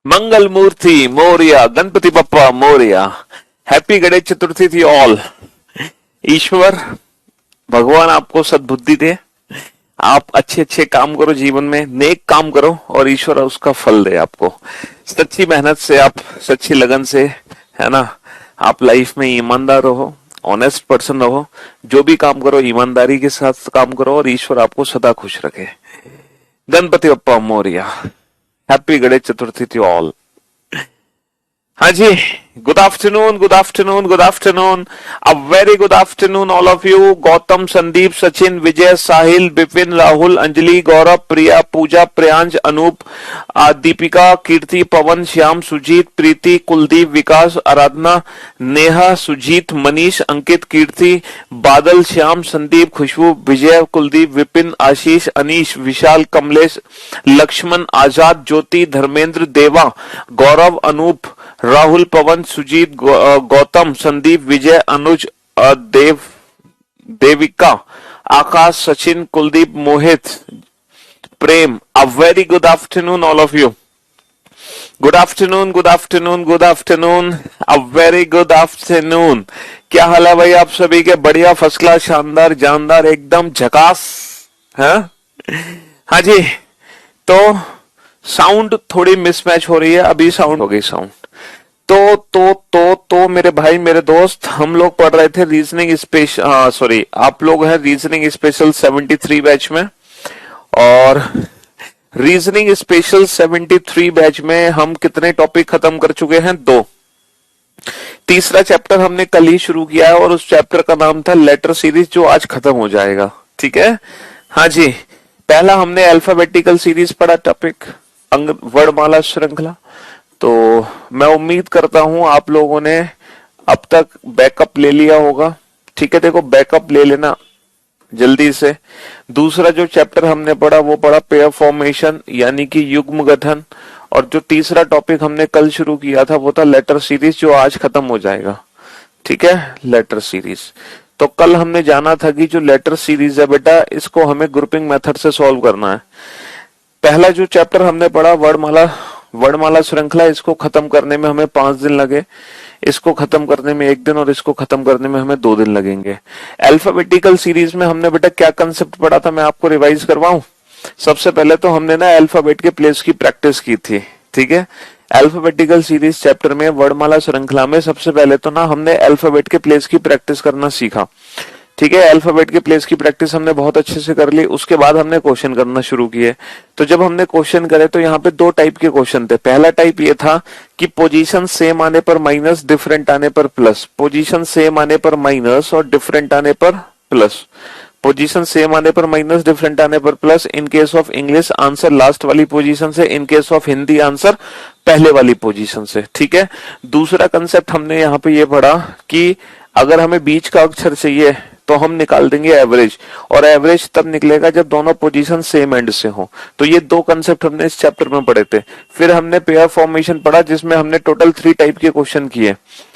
मंगल मूर्ति Moriya, Ganpati Bappa Morya. Happy Ganesh चतुर्थी थी all. ईश्वर भगवान आपको सद्बुद्धि दे, आप अच्छे अच्छे काम करो, जीवन में नेक काम करो और ईश्वर उसका फल दे आपको। सच्ची मेहनत से आप, सच्ची लगन से, है ना, आप लाइफ में ईमानदार रहो, ऑनेस्ट पर्सन रहो, जो भी काम करो ईमानदारी के साथ काम करो और ईश्वर आपको सदा खुश रखे। Ganpati Bappa Morya. Happy Ganesh Chaturthi to all. हाँ जी, good afternoon, good afternoon, good afternoon, a very good afternoon all of you. Gautam, Sandeep, Sachin, Vijay, Sahil, Vipin, Rahul, Anjali, Gaurav, Priya, Pooja, Priyansh, Anoop, Deepika, Kirti, Pawan, Shyam, Sujeet, Preeti, Kuldeep, Vikas, Aradhana, Neha, Sujeet, Manish, Ankit, Kirti, Badal, Shyam, Sandeep, Khushboo, Vijay, Kuldeep, Vipin, Ashish, Anish, Vishal, Kamlesh, Lakshman, Azad, Jyoti, Dharmendra, Deva, Gaurav, Anoop, Rahul, Pawan, Sujeet, Gautam, Sandeep, Vijay, Anuj, Devika, Akash, Sachin, Kuldeep, Mohit, Prem. A very good afternoon all of you. Good afternoon, good afternoon, good afternoon, a very good afternoon. क्या हाल है भाई आप सभी के? बढ़िया, first class, शानदार, जानदार, एकदम झकास है। हाँ जी, तो साउंड थोड़ी मिसमैच हो रही है, अभी साउंड हो गई साउंड। तो मेरे भाई, मेरे दोस्त, हम लोग पढ़ रहे थे रीजनिंग स्पेशल, सॉरी, आप लोग हैं रीजनिंग स्पेशल 73 बैच में। और रीजनिंग स्पेशल 73 बैच में हम कितने टॉपिक खत्म कर चुके हैं? 2। तीसरा चैप्टर हमने कल ही शुरू किया है और उस चैप्टर का नाम था लेटर सीरीज, जो आज खत्म हो जाएगा। ठीक है, हाँ जी। पहला हमने अल्फाबेटिकल सीरीज पढ़ा, टॉपिक वर्णमाला श्रृंखला। तो मैं उम्मीद करता हूं आप लोगों ने अब तक बैकअप ले लिया होगा। ठीक है, देखो बैकअप ले लेना जल्दी से। दूसरा जो चैप्टर हमने पढ़ा वो पढ़ा पेयर फॉर्मेशन, यानी कि युग्म गठन। और जो तीसरा टॉपिक हमने कल शुरू किया था वो था लेटर सीरीज, जो आज खत्म हो जाएगा। ठीक है, लेटर सीरीज। तो कल हमने जाना था कि जो लेटर सीरीज है बेटा, इसको हमें ग्रुपिंग मेथड से सॉल्व करना है। पहला जो चैप्टर हमने पढ़ा वर्णमाला श्रृंखला, इसको खत्म करने में हमें 5 दिन लगे, इसको खत्म करने में 1 दिन और इसको खत्म करने में हमें 2 दिन लगेंगे। अल्फाबेटिकल सीरीज में हमने बेटा क्या कंसेप्ट पढ़ा था, मैं आपको रिवाइज करवाऊं। सबसे पहले तो हमने ना अल्फाबेट के प्लेस की प्रैक्टिस की थी। ठीक है, अल्फाबेटिकल सीरीज चैप्टर में, वर्णमाला श्रृंखला में, सबसे पहले तो ना हमने अल्फाबेट के प्लेस की प्रैक्टिस करना सीखा। ठीक है, अल्फाबेट के प्लेस की प्रैक्टिस हमने बहुत अच्छे से कर ली। उसके बाद हमने क्वेश्चन करना शुरू किए। तो जब हमने क्वेश्चन करे तो यहाँ पे 2 टाइप के क्वेश्चन थे। पहला टाइप ये था कि पोजीशन सेम आने पर माइनस, डिफरेंट आने पर प्लस। पोजीशन सेम आने पर माइनस और डिफरेंट आने पर प्लस। पोजीशन सेम आने पर माइनस, डिफरेंट आने पर plus. In case of English answer last वाली पोजीशन से, in case of Hindi answer पहले वाली पोजीशन से। ठीक है, दूसरा कंसेप्ट हमने यहाँ पे ये पढ़ा कि अगर हमें बीच का अक्षर चाहिए तो हम निकाल देंगे एवरेज, और एवरेज तब निकलेगा जब दोनों पोजीशन सेम एंड से हो। तो ये 2 कंसेप्ट हमने इस चैप्टर में पढ़े थे। फिर हमने पेयर फॉर्मेशन पढ़ा, जिसमें हमने टोटल 3 टाइप के क्वेश्चन किए।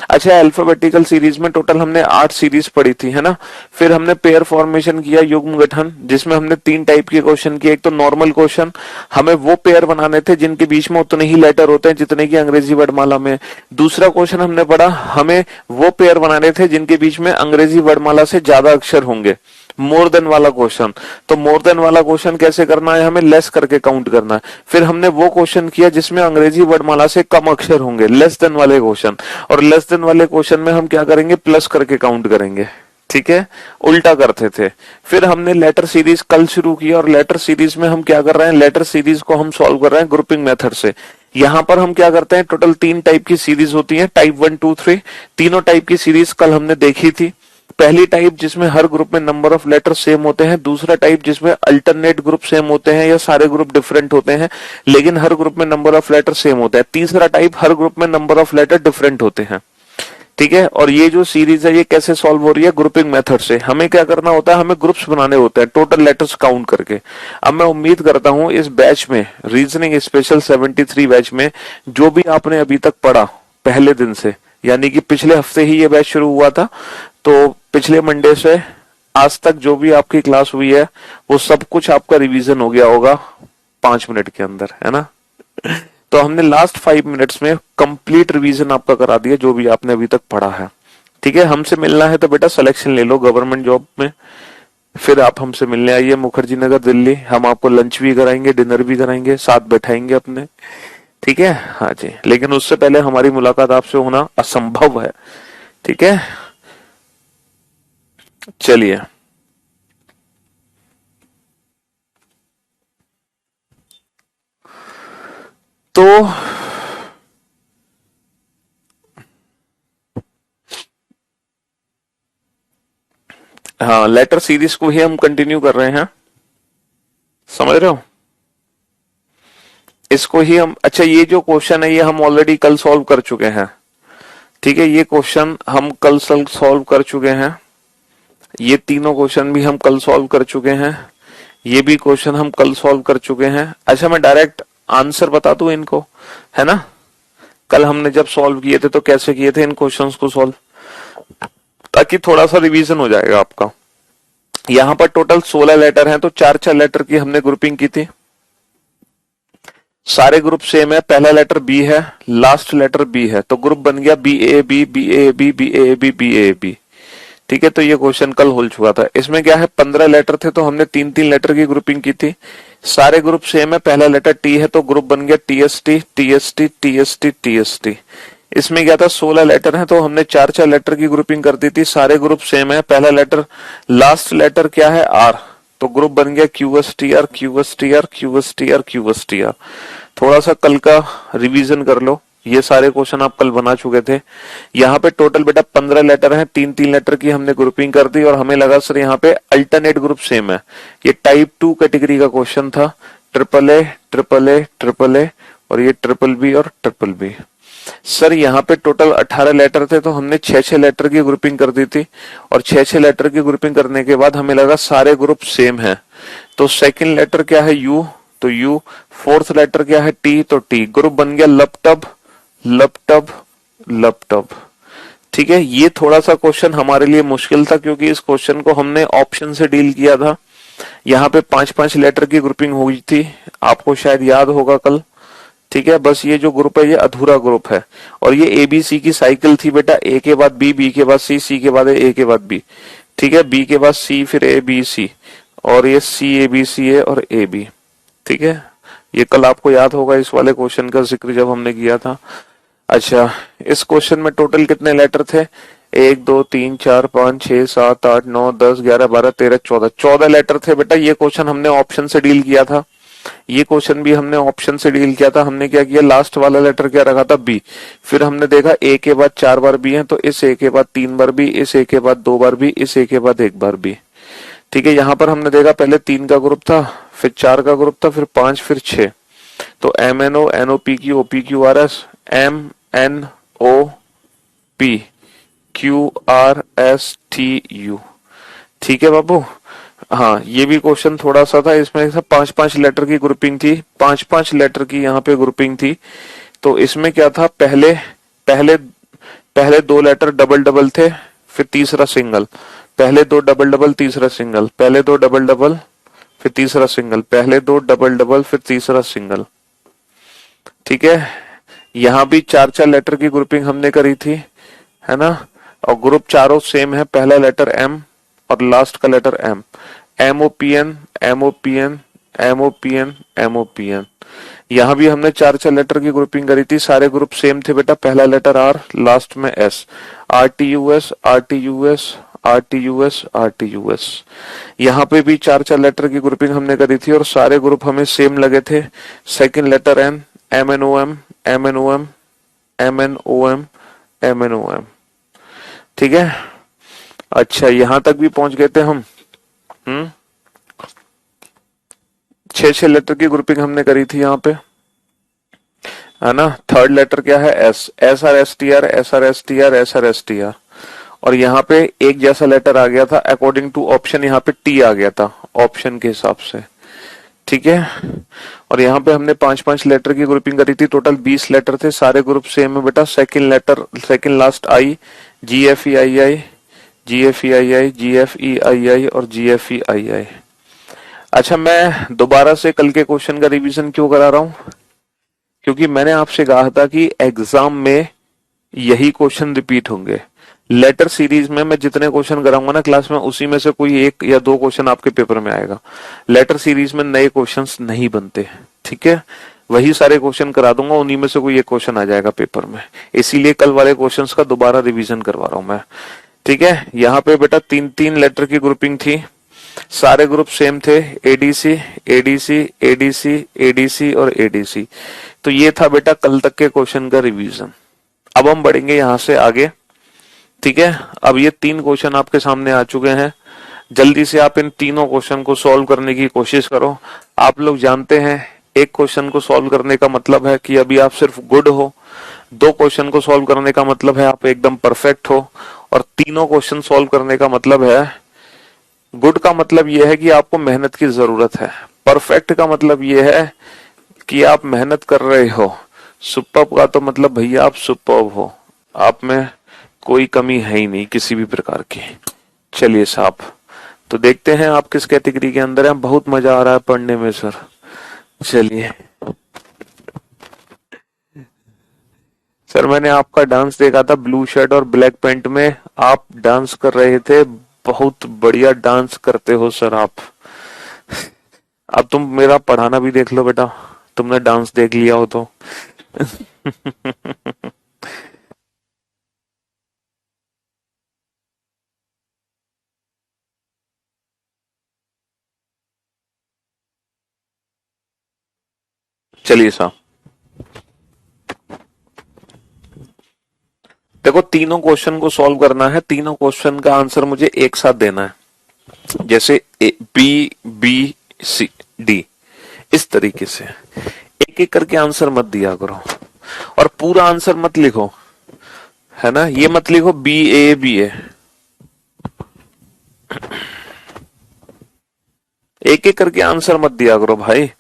अच्छा, अल्फाबेटिकल सीरीज में टोटल हमने 8 सीरीज पढ़ी थी, है ना। फिर हमने पेयर फॉर्मेशन किया, युग्म गठन, जिसमें हमने 3 टाइप के क्वेश्चन किए। एक तो नॉर्मल क्वेश्चन, हमें वो पेयर बनाने थे जिनके बीच में उतने ही लेटर होते हैं जितने की अंग्रेजी वर्णमाला में। दूसरा क्वेश्चन हमने पढ़ा, हमें वो पेयर बनाने थे जिनके बीच में अंग्रेजी वर्णमाला से ज्यादा अक्षर होंगे, मोर देन वाला क्वेश्चन। तो मोर देन वाला क्वेश्चन कैसे करना है, हमें लेस करके काउंट करना है। फिर हमने वो क्वेश्चन किया जिसमें अंग्रेजी वर्णमाला से कम अक्षर होंगे, लेस देन वाले क्वेश्चन। और लेस देन वाले क्वेश्चन में हम क्या करेंगे, प्लस करके काउंट करेंगे। ठीक है, उल्टा करते थे। फिर हमने लेटर सीरीज कल शुरू किया, और लेटर सीरीज में हम क्या कर रहे हैं, लेटर सीरीज को हम सॉल्व कर रहे हैं ग्रुपिंग मेथड से। यहां पर हम क्या करते हैं, टोटल 3 टाइप की सीरीज होती है, टाइप 1, 2, 3। तीनों टाइप की सीरीज कल हमने देखी थी। पहली टाइप जिसमें हर ग्रुप में नंबर ऑफ लेटर सेम होते हैं। दूसरा टाइप जिसमें अल्टरनेट ग्रुप सेम होते हैं या सारे ग्रुप डिफरेंट होते हैं लेकिन हर ग्रुप में नंबर ऑफ लेटर सेम होता है। तीसरा टाइप हर ग्रुप में नंबर ऑफ लेटर डिफरेंट होते हैं। ठीक है, और ये जो सीरीज है ये कैसे सॉल्व हो रही है, ग्रुपिंग मेथड से। हमें क्या करना होता है, हमें ग्रुप्स बनाने होते हैं टोटल लेटर्स काउंट करके। अब मैं उम्मीद करता हूं इस बैच में, रीजनिंग स्पेशल 73 बैच में, जो भी आपने अभी तक पढ़ा पहले दिन से, यानी कि पिछले हफ्ते ही ये बैच शुरू हुआ था, तो पिछले मंडे से आज तक जो भी आपकी क्लास हुई है वो सब कुछ आपका रिवीजन हो गया होगा 5 मिनट के अंदर, है ना। तो हमने लास्ट 5 मिनट्स में कंप्लीट रिवीजन आपका करा दिया जो भी आपने अभी तक पढ़ा है। ठीक है, हमसे मिलना है तो बेटा सिलेक्शन ले लो गवर्नमेंट जॉब में, फिर आप हमसे मिलने आइए मुखर्जी नगर दिल्ली, हम आपको लंच भी कराएंगे, डिनर भी कराएंगे, साथ बैठाएंगे अपने। ठीक है, हाँ जी, लेकिन उससे पहले हमारी मुलाकात आपसे होना असंभव है। ठीक है, चलिए। तो हाँ, लेटर सीरीज को ही हम कंटिन्यू कर रहे हैं, समझ रहे हो? इसको ही हम, अच्छा ये जो क्वेश्चन है ये हम ऑलरेडी कल सॉल्व कर चुके हैं। ठीक है, ये क्वेश्चन हम कल सॉल्व कर चुके हैं, ये तीनों क्वेश्चन भी हम कल सॉल्व कर चुके हैं, ये भी क्वेश्चन हम कल सॉल्व कर चुके हैं। अच्छा मैं डायरेक्ट आंसर बता दूं इनको, है ना? कल हमने जब सॉल्व किए थे तो कैसे किए थे इन क्वेश्चंस को सॉल्व, ताकि थोड़ा सा रिवीजन हो जाएगा आपका। यहां पर टोटल 16 लेटर हैं, तो 4-4 लेटर की हमने ग्रुपिंग की थी। सारे ग्रुप सेम है, पहला लेटर बी है, लास्ट लेटर बी है, तो ग्रुप बन गया B A B, B A B, B A B, B A B. ठीक है, तो ये क्वेश्चन कल हो चुका था। इसमें क्या है, 15 लेटर थे तो हमने 3-3 लेटर की ग्रुपिंग की थी। सारे ग्रुप सेम है, पहला लेटर टी है तो ग्रुप बन गया T S T, T S T, T S T, T S T. इसमें क्या था, 16 लेटर है तो हमने 4-4 लेटर की ग्रुपिंग कर दी थी। सारे ग्रुप सेम है, पहला लेटर, लास्ट लेटर क्या है, आर, तो ग्रुप बन गया Q S T R, Q S T R, Q S T R, Q S T R. थोड़ा सा कल का रिवीजन कर लो, ये सारे क्वेश्चन आप कल बना चुके थे। यहाँ पे टोटल बेटा 15 लेटर हैं, 3-3 लेटर की हमने ग्रुपिंग कर दी और हमें लगा सर यहाँ पे अल्टरनेट ग्रुप सेम है। ये टाइप 2 कैटेगरी का क्वेश्चन था, triple A, triple A, triple A, और ये ट्रिपल बी और ट्रिपल बी। सर यहाँ पे टोटल 18 लेटर थे तो हमने 6-6 लेटर की ग्रुपिंग कर दी थी, और 6-6 लेटर की ग्रुपिंग करने के बाद हमें लगा सारे ग्रुप सेम है, तो सेकंड लेटर क्या है, यू, तो यू, फोर्थ लेटर क्या है, टी, तो टी, ग्रुप बन गया लपटब, लपटब, लपटब। ठीक है, ये थोड़ा सा क्वेश्चन हमारे लिए मुश्किल था क्योंकि इस क्वेश्चन को हमने ऑप्शन से डील किया था। यहाँ पे 5-5 लेटर की ग्रुपिंग हुई थी, आपको शायद याद होगा कल। ठीक है, बस ये जो ग्रुप है ये अधूरा ग्रुप है, और ये एबीसी की साइकिल थी बेटा, ए के बाद बी, बी के बाद सी, सी के बाद ए के बाद बी। ठीक है, बी के बाद सी, फिर ए बी सी, और ये सी ए बी सी ए और ए बी। ठीक है, ये कल आपको याद होगा इस वाले क्वेश्चन का जिक्र जब हमने किया था। अच्छा, इस क्वेश्चन में टोटल कितने लेटर थे, 1 2 3 4 5 6 7 8 9 10 11 12 13 14, 14 लेटर थे बेटा। ये क्वेश्चन हमने ऑप्शन से डील किया था, ये क्वेश्चन भी हमने ऑप्शन से डील किया था। हमने क्या किया, लास्ट वाला लेटर क्या रखा था, बी, फिर हमने देखा ए के बाद 4 बार बी है तो इस ए के बाद 3 बार बी, इस ए के बाद 2 बार बी, इस ए के बाद 1 बार बी। ठीक है, यहाँ पर हमने देखा पहले 3 का ग्रुप था, फिर 4 का ग्रुप था, फिर 5, फिर 6, तो M N O, N O P Q, O P Q R S, M N O P Q R S T U. ठीक है बाबू, हाँ ये भी क्वेश्चन थोड़ा सा था, इसमें 5-5 लेटर की ग्रुपिंग थी, 5-5 लेटर की यहाँ पे ग्रुपिंग थी। तो इसमें क्या था, पहले पहले पहले 2 लेटर डबल डबल थे, फिर तीसरा सिंगल, पहले 2 डबल डबल, तीसरा सिंगल, पहले 2 डबल डबल, फिर तीसरा सिंगल, पहले 2 डबल डबल, फिर तीसरा सिंगल। ठीक है, यहाँ भी 4-4 लेटर की ग्रुपिंग हमने करी थी, है ना, और ग्रुप चारों सेम है, पहला लेटर एम और लास्ट का letter M, M O P N, M O P N, M O P N, M O P N. यहाँ भी हमने 4-4 लेटर की ग्रुपिंग करी थी, सारे ग्रुप सेम थे बेटा, पहला लेटर आर, लास्ट में S, R T U S, R T U S, R T U S, R T U S. यहाँ पे भी 4-4 लेटर की ग्रुपिंग हमने करी थी और सारे ग्रुप हमें सेम लगे थे। Second letter N, M N O M, M N O M, M N O M, M N O M. ठीक है, अच्छा यहां तक भी पहुंच गए थे हम। 6-6 लेटर की ग्रुपिंग हमने करी थी यहाँ पे, है ना। थर्ड लेटर क्या है, S, S R S T R, S R S T R, S R S T R, और यहाँ पे एक जैसा लेटर आ गया था अकॉर्डिंग टू ऑप्शन, यहाँ पे टी आ गया था ऑप्शन के हिसाब से। ठीक है, और यहाँ पे हमने 5-5 लेटर की ग्रुपिंग करी थी, टोटल 20 लेटर थे, सारे ग्रुप सेम है बेटा। Second letter, second last I, G F E I I, G F E I I, G F E I I और जी एफ ई आई आई। अच्छा मैं दोबारा से कल के क्वेश्चन का रिवीजन क्यों करा रहा हूं, क्योंकि मैंने आपसे कहा था कि एग्जाम में यही क्वेश्चन रिपीट होंगे। लेटर सीरीज में मैं जितने क्वेश्चन कराऊंगा ना क्लास में, उसी में से कोई एक या दो क्वेश्चन आपके पेपर में आएगा। लेटर सीरीज में नए क्वेश्चंस नहीं बनते, ठीक है। वही सारे क्वेश्चन करा दूंगा, उन्हीं में से कोई एक क्वेश्चन आ जाएगा पेपर में। इसीलिए कल वाले क्वेश्चंस का दोबारा रिवीजन करवा रहा हूं मैं, ठीक है। यहाँ पे बेटा तीन तीन लेटर की ग्रुपिंग थी, सारे ग्रुप सेम थे, एडीसी एडीसी एडीसी एडीसी और एडीसी। तो ये था बेटा कल तक के क्वेश्चन का रिवीजन। अब हम बढ़ेंगे यहां से आगे, ठीक है। अब ये तीन क्वेश्चन आपके सामने आ चुके हैं, जल्दी से आप इन तीनों क्वेश्चन को सॉल्व करने की कोशिश करो। आप लोग जानते हैं एक क्वेश्चन को सॉल्व करने का मतलब है कि अभी आप सिर्फ गुड हो, दो क्वेश्चन को सॉल्व करने का मतलब है आप एकदम परफेक्ट हो, और तीनों क्वेश्चन सॉल्व करने का मतलब है, गुड का मतलब यह है कि आपको मेहनत की जरूरत है, परफेक्ट का मतलब यह है कि आप मेहनत कर रहे हो, सुपर्ब का तो मतलब भैया आप सुपर्ब हो, आप में कोई कमी है ही नहीं किसी भी प्रकार की। चलिए साहब, तो देखते हैं आप किस कैटेगरी के अंदर हैं। बहुत मजा आ रहा है पढ़ने में सर। चलिए सर, मैंने आपका डांस देखा था ब्लू शर्ट और ब्लैक पैंट में, आप डांस कर रहे थे, बहुत बढ़िया डांस करते हो सर आप। अब तुम मेरा पढ़ाना भी देख लो बेटा, तुमने डांस देख लिया हो तो। चलिए साहब, देखो तीनों क्वेश्चन को सॉल्व करना है, तीनों क्वेश्चन का आंसर मुझे एक साथ देना है, जैसे बी बी सी डी, इस तरीके से एक एक करके आंसर मत दिया करो, और पूरा आंसर मत लिखो, है ना। ये मत लिखो बी ए, एक एक करके आंसर मत दिया करो भाई।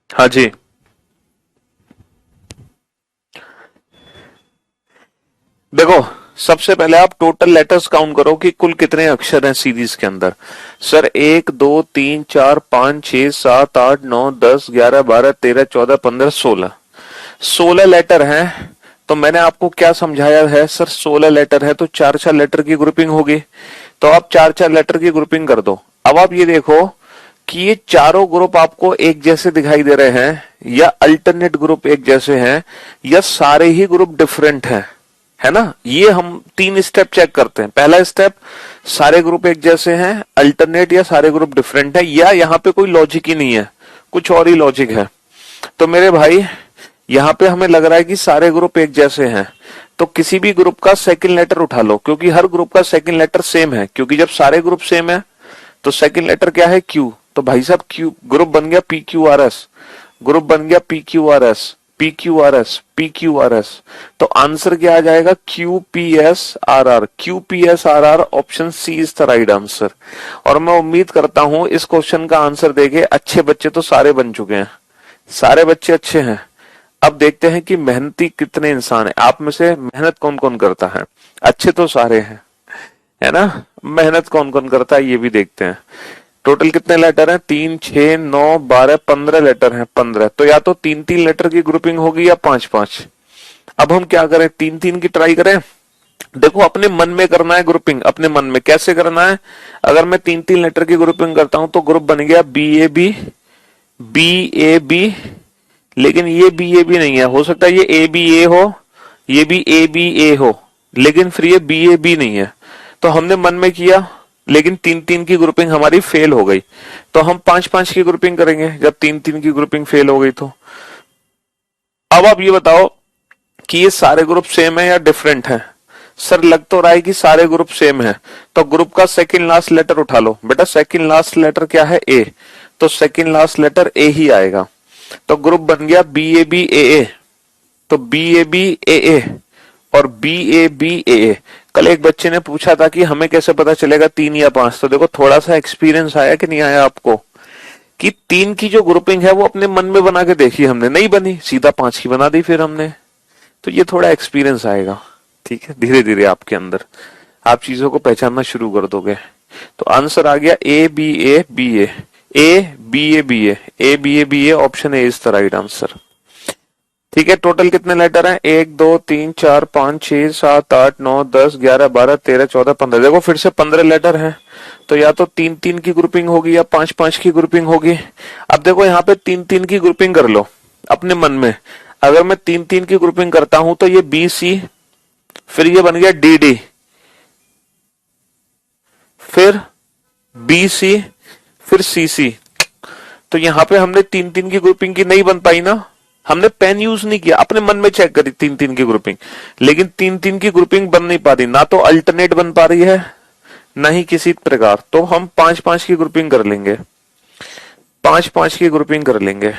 हाँ जी, देखो सबसे पहले आप टोटल लेटर्स काउंट करो कि कुल कितने अक्षर हैं सीरीज के अंदर। सर 1 2 3 4 5 6 7 8 9 10 11 12 13 14 15 16 लेटर हैं। तो मैंने आपको क्या समझाया है सर, 16 लेटर है तो चार चार लेटर की ग्रुपिंग होगी, तो आप चार चार लेटर की ग्रुपिंग कर दो। अब आप ये देखो कि ये चारों ग्रुप आपको एक जैसे दिखाई दे रहे हैं, या अल्टरनेट ग्रुप एक जैसे हैं, या सारे ही ग्रुप डिफरेंट हैं, है ना। ये हम तीन स्टेप चेक करते हैं। पहला स्टेप, सारे ग्रुप एक जैसे हैं, अल्टरनेट या सारे ग्रुप डिफरेंट है, या यहाँ पे कोई लॉजिक ही नहीं है, कुछ और ही लॉजिक है। तो मेरे भाई यहाँ पे हमें लग रहा है कि सारे ग्रुप एक जैसे हैं, तो किसी भी ग्रुप का सेकंड लेटर उठा लो, क्योंकि हर ग्रुप का सेकंड लेटर सेम है, क्योंकि जब सारे ग्रुप सेम है तो सेकंड लेटर क्या है, क्यू। तो भाई साहब क्यू ग्रुप बन गया P Q R S, group बन गया P Q R S, P Q R S, P Q R S. तो आंसर क्या आ जाएगा, Q P S R R, Q P S R R, option C is the right answer. और मैं उम्मीद करता हूं इस क्वेश्चन का आंसर देके अच्छे बच्चे तो सारे बन चुके हैं, सारे बच्चे अच्छे हैं। अब देखते हैं कि मेहनती कितने इंसान है, आप में से मेहनत कौन कौन करता है। अच्छे तो सारे हैं, है ना, मेहनत कौन कौन करता है ये भी देखते हैं। टोटल कितने लेटर हैं, 3 6 9 12 15 लेटर हैं, 15। तो या तो तीन तीन लेटर की ग्रुपिंग होगी या 5 5। अब हम क्या करें, तीन तीन की ट्राई करें। देखो अपने मन में करना है ग्रुपिंग, अपने मन में कैसे करना है। अगर मैं तीन तीन लेटर की ग्रुपिंग करता हूं तो ग्रुप बन गया B A B, B A B, लेकिन ये बी ए बी नहीं है, हो सकता है ये ए बी ए हो, ये भी ए बी ए हो, लेकिन फिर ये बी ए बी नहीं है। तो हमने मन में किया, लेकिन तीन तीन की ग्रुपिंग हमारी फेल हो गई, तो हम पांच पांच की ग्रुपिंग करेंगे जब तीन तीन की ग्रुपिंग फेल हो गई तो। अब आप ये बताओ कि ये सारे ग्रुप सेम है या डिफरेंट है। सर लग तो रहा है कि सारे ग्रुप सेम है, तो ग्रुप का सेकंड लास्ट लेटर उठा लो बेटा। सेकंड लास्ट लेटर क्या है? ए, तो सेकंड लास्ट लेटर ए ही आएगा। तो ग्रुप बन गया बी ए बी ए ए, तो बी ए बी ए ए और बी ए बी ए ए। कल एक बच्चे ने पूछा था कि हमें कैसे पता चलेगा 3 या 5, तो देखो थोड़ा सा एक्सपीरियंस आया कि नहीं आया आपको, कि 3 की जो ग्रुपिंग है वो अपने मन में बना के देखी हमने, नहीं बनी, सीधा 5 की बना दी फिर हमने। तो ये थोड़ा एक्सपीरियंस आएगा, ठीक है, धीरे धीरे आपके अंदर आप चीजों को पहचानना शुरू कर दोगे। तो आंसर आ गया A B A B A, A B A B A, A B A B A, option A is the right answer. ठीक है, टोटल कितने लेटर हैं? 1 2 3 4 5 6 7 8 9 10 11 12 13 14 15। देखो फिर से 15 लेटर हैं, तो या तो 3 3 की ग्रुपिंग होगी या 5 5 की ग्रुपिंग होगी। अब देखो यहाँ पे 3 3 की ग्रुपिंग कर लो अपने मन में। अगर मैं 3 3 की ग्रुपिंग करता हूं तो ये बी सी, फिर ये बन गया डी डी, फिर बी सी, फिर सी सी। तो यहां पे हमने 3 3 की ग्रुपिंग की नहीं बन पाई ना, हमने पेन यूज नहीं किया, अपने मन में चेक करी 3 3 की ग्रुपिंग, लेकिन 3 3 की ग्रुपिंग बन नहीं पा रही, ना तो अल्टरनेट बन पा रही है ना ही किसी प्रकार। तो हम 5 5 की ग्रुपिंग कर लेंगे, 5 5 की ग्रुपिंग कर लेंगे।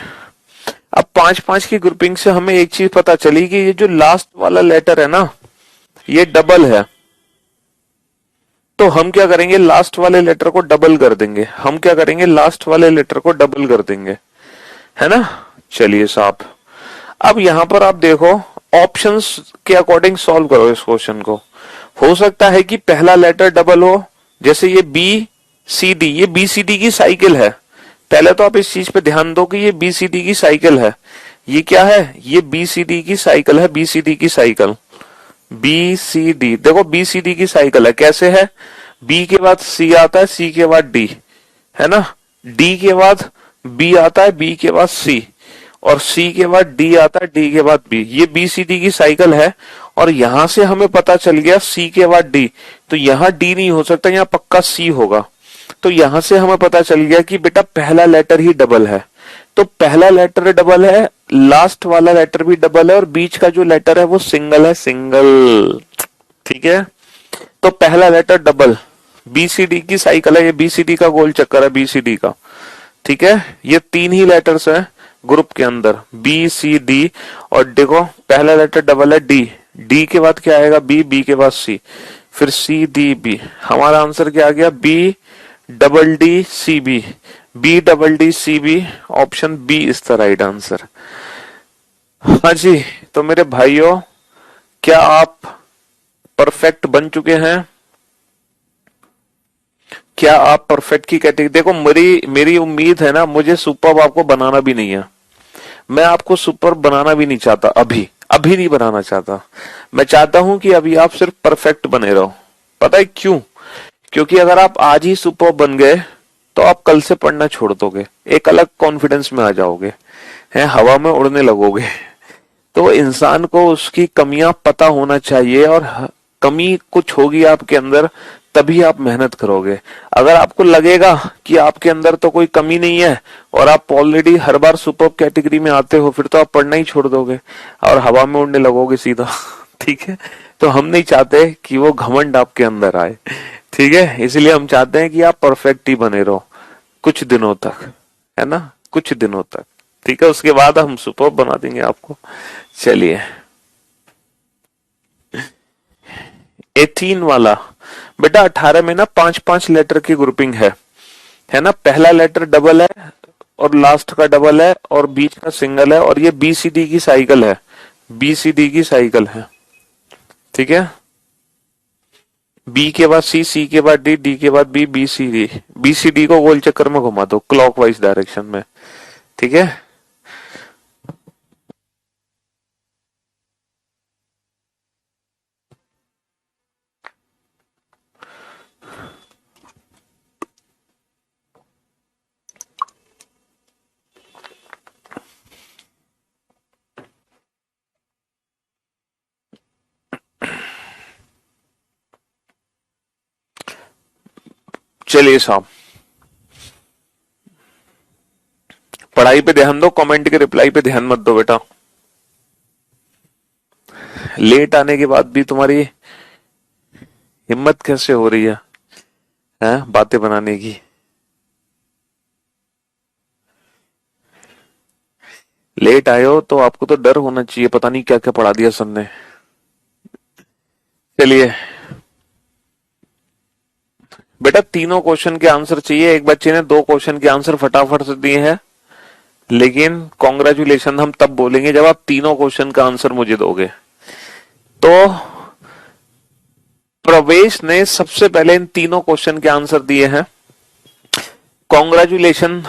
अब 5 5 की ग्रुपिंग से हमें एक चीज पता चली कि ये जो लास्ट वाला लेटर है ना, ये डबल है। तो हम क्या करेंगे? लास्ट वाले लेटर को डबल कर देंगे। हम क्या करेंगे? लास्ट वाले लेटर को डबल कर देंगे, है ना। चलिए साहब, अब यहां पर आप देखो, ऑप्शंस के अकॉर्डिंग सॉल्व करो इस क्वेश्चन को। हो सकता है कि पहला लेटर डबल हो, जैसे ये बी सी डी, ये बी सी डी की साइकिल है। पहले तो आप इस चीज पे ध्यान दो कि ये बी सी डी की साइकिल है। ये क्या है? ये बी सी डी की साइकिल है, बी सी डी की साइकिल, बी सी डी। देखो बी सी डी की साइकिल है, कैसे है? बी के बाद सी आता है, सी के बाद डी, है ना, डी के बाद बी आता है, बी के बाद सी, और सी के बाद डी आता है, डी के बाद बी। ये बी सी डी की साइकिल है। और यहां से हमें पता चल गया सी के बाद डी, तो यहां डी नहीं हो सकता, यहां पक्का सी होगा। तो यहां से हमें पता चल गया कि बेटा पहला लेटर ही डबल है। तो पहला लेटर डबल है, लास्ट वाला लेटर भी डबल है, और बीच का जो लेटर है वो सिंगल है, सिंगल। ठीक है, तो पहला लेटर डबल, बीसीडी की साइकिल है, ये बीसीडी का गोल चक्कर है, बीसीडी का। ठीक है, ये 3 ही लेटर्स है ग्रुप के अंदर, बी सी डी। और देखो पहला लेटर डबल है, डी, डी के बाद क्या आएगा? बी, बी के बाद सी, फिर सी डी बी। हमारा आंसर क्या आ गया? B double D C B, B double D C B, option B is the right answer. हाँ जी, तो मेरे भाइयों, क्या आप परफेक्ट बन चुके हैं? क्या आप परफेक्ट की कैटेगरी? देखो मेरी उम्मीद है ना, मुझे सुपर आपको बनाना भी नहीं है, मैं आपको सुपर बनाना भी नहीं चाहता, अभी अभी नहीं बनाना चाहता। मैं चाहता हूं कि अभी आप सिर्फ परफेक्ट बने रहो। पता है क्यों? क्योंकि अगर आप आज ही सुपर बन गए तो आप कल से पढ़ना छोड़ दोगे, एक अलग कॉन्फिडेंस में आ जाओगे, है, हवा में उड़ने लगोगे। तो इंसान को उसकी कमियां पता होना चाहिए, और कमी कुछ होगी आपके अंदर तभी आप मेहनत करोगे। अगर आपको लगेगा कि आपके अंदर तो कोई कमी नहीं है और आप ऑलरेडी हर बार सुपर कैटेगरी में आते हो, फिर तो आप पढ़ना ही छोड़ दोगे और हवा में उड़ने लगोगे सीधा। ठीक है, तो हम नहीं चाहते कि वो घमंड आपके अंदर आए। ठीक है, इसलिए हम चाहते हैं कि आप परफेक्ट ही बने रहो कुछ दिनों तक, है ना, कुछ दिनों तक। ठीक है, उसके बाद हम सुपर बना देंगे आपको। चलिए 18 वाला, बेटा 18 में ना 5 5 लेटर की ग्रुपिंग है ना। पहला लेटर डबल है और लास्ट का डबल है और बीच का सिंगल है, और ये बीसीडी की साइकिल है, बीसीडी की साइकिल है। ठीक है, बी के बाद सी, सी के बाद डी, डी के बाद B, B C D. B C D को गोल चक्कर में घुमा दो क्लॉकवाइज डायरेक्शन में। ठीक है, चलिए साहब, पढ़ाई पे ध्यान दो, कमेंट के रिप्लाई पे ध्यान मत दो बेटा। लेट आने के बाद भी तुम्हारी हिम्मत कैसे हो रही है बातें बनाने की। लेट आए हो तो आपको तो डर होना चाहिए, पता नहीं क्या क्या पढ़ा दिया सर ने। चलिए बेटा, तीनों क्वेश्चन के आंसर चाहिए। एक बच्चे ने 2 क्वेश्चन के आंसर फटाफट से दिए हैं, लेकिन कॉन्ग्रेचुलेशन हम तब बोलेंगे जब आप तीनों क्वेश्चन का आंसर मुझे दोगे। तो प्रवेश ने सबसे पहले इन तीनों क्वेश्चन के आंसर दिए हैं। कॉन्ग्रेचुलेशन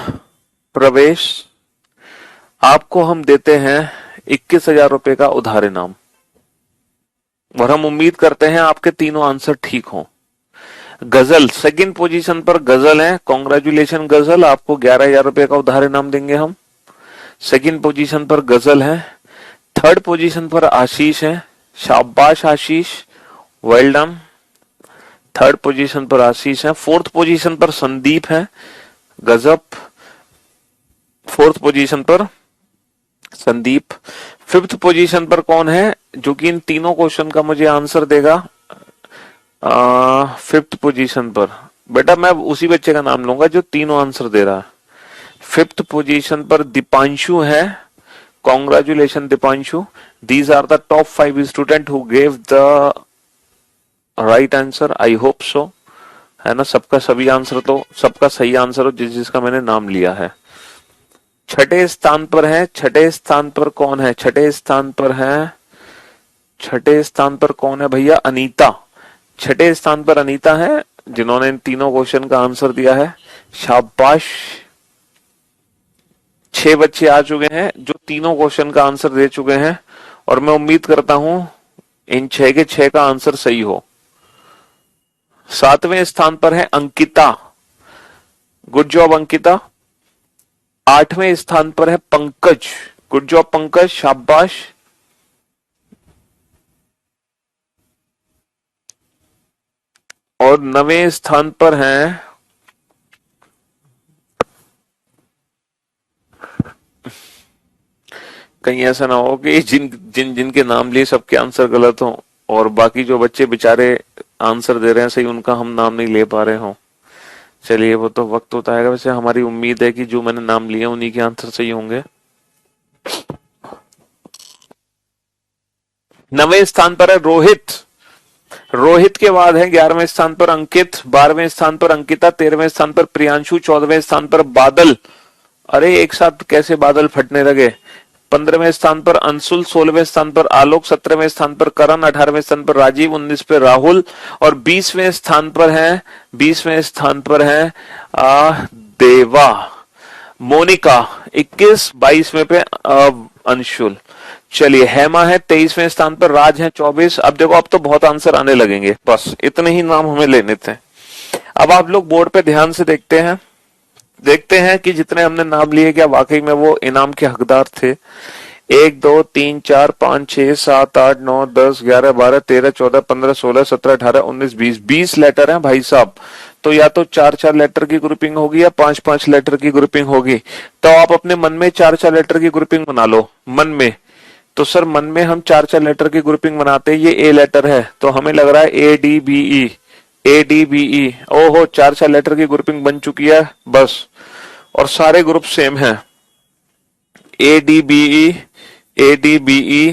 प्रवेश, आपको हम देते हैं 21,000 रुपए का उधार इनाम, और हम उम्मीद करते हैं आपके तीनों आंसर ठीक हों। गजल सेकंड पोजीशन पर गजल है, कॉन्ग्रेचुलेशन गजल, आपको 11,000 रुपए का उधार इनाम देंगे हम। सेकंड पोजीशन पर गजल है। थर्ड पोजीशन पर आशीष है, शाबाश आशीष, वेल डन। थर्ड पोजीशन पर आशीष है। फोर्थ पोजीशन पर संदीप है, गजब। फोर्थ पोजीशन पर संदीप। फिफ्थ पोजीशन पर कौन है जो कि इन तीनों क्वेश्चन का मुझे आंसर देगा? फिफ्थ पोजीशन पर बेटा मैं उसी बच्चे का नाम लूंगा जो तीनों आंसर दे रहा है। फिफ्थ पोजीशन पर दीपांशु है, congratulation Deepanshu. These are the top 5 student who gave the right answer, I hope so, है ना। सबका सभी आंसर तो सबका सही आंसर हो जिसका मैंने नाम लिया है। छठे स्थान पर है, छठे स्थान पर कौन है? छठे स्थान पर है, छठे स्थान पर कौन है भैया? अनीता। छठे स्थान पर अनीता है जिन्होंने इन तीनों क्वेश्चन का आंसर दिया है, शाबाश। 6 बच्चे आ चुके हैं जो तीनों क्वेश्चन का आंसर दे चुके हैं, और मैं उम्मीद करता हूं इन 6 के 6 का आंसर सही हो। 7वें स्थान पर है अंकिता, गुड जॉब अंकिता। 8वें स्थान पर है पंकज, गुड जॉब पंकज, शाबाश। और 9वें स्थान पर हैं कहीं ऐसा ना हो कि जिनके नाम लिए सबके आंसर गलत हो और बाकी जो बच्चे बेचारे आंसर दे रहे हैं सही, उनका हम नाम नहीं ले पा रहे हो। चलिए वो तो वक्त होता है। वैसे हमारी उम्मीद है कि जो मैंने नाम लिए उन्हीं के आंसर सही होंगे। 9वें स्थान पर है रोहित, रोहित के बाद है 11वें स्थान पर अंकित, 12वें स्थान पर अंकिता, 13वें स्थान पर प्रियांशु, 14वें स्थान पर बादल। अरे एक साथ कैसे बादल फटने लगे। 15वें स्थान पर अंशुल, 16वें स्थान पर आलोक, 17वें स्थान पर करण, 18वें स्थान पर राजीव, 19 पे राहुल, और 20वें स्थान पर है, 20वें स्थान पर है देवा, मोनिका 21, 22वें पे अंशुल। चलिए हेमा है 23वें स्थान पर, राज है 24। अब देखो अब तो बहुत आंसर आने लगेंगे, बस इतने ही नाम हमें लेने थे। अब आप लोग बोर्ड पे ध्यान से देखते हैं कि जितने हमने नाम लिए क्या वाकई में वो इनाम के हकदार थे। 1 2 3 4 5 6 7 8 9 10 11 12 13 14 15 16 17 18 19 20 20 लेटर हैं भाई साहब। तो या तो 4-4 लेटर की ग्रुपिंग होगी या 5-5 लेटर की ग्रुपिंग होगी। तो आप अपने मन में 4-4 लेटर की ग्रुपिंग बना लो मन में। तो सर मन में हम 4-4 लेटर की ग्रुपिंग बनाते हैं। ये ए लेटर है तो हमें लग रहा है ADBE, ADBE। ओहो 4-4 लेटर की ग्रुपिंग बन चुकी है बस, और सारे ग्रुप सेम हैं। ADBE, ADBE,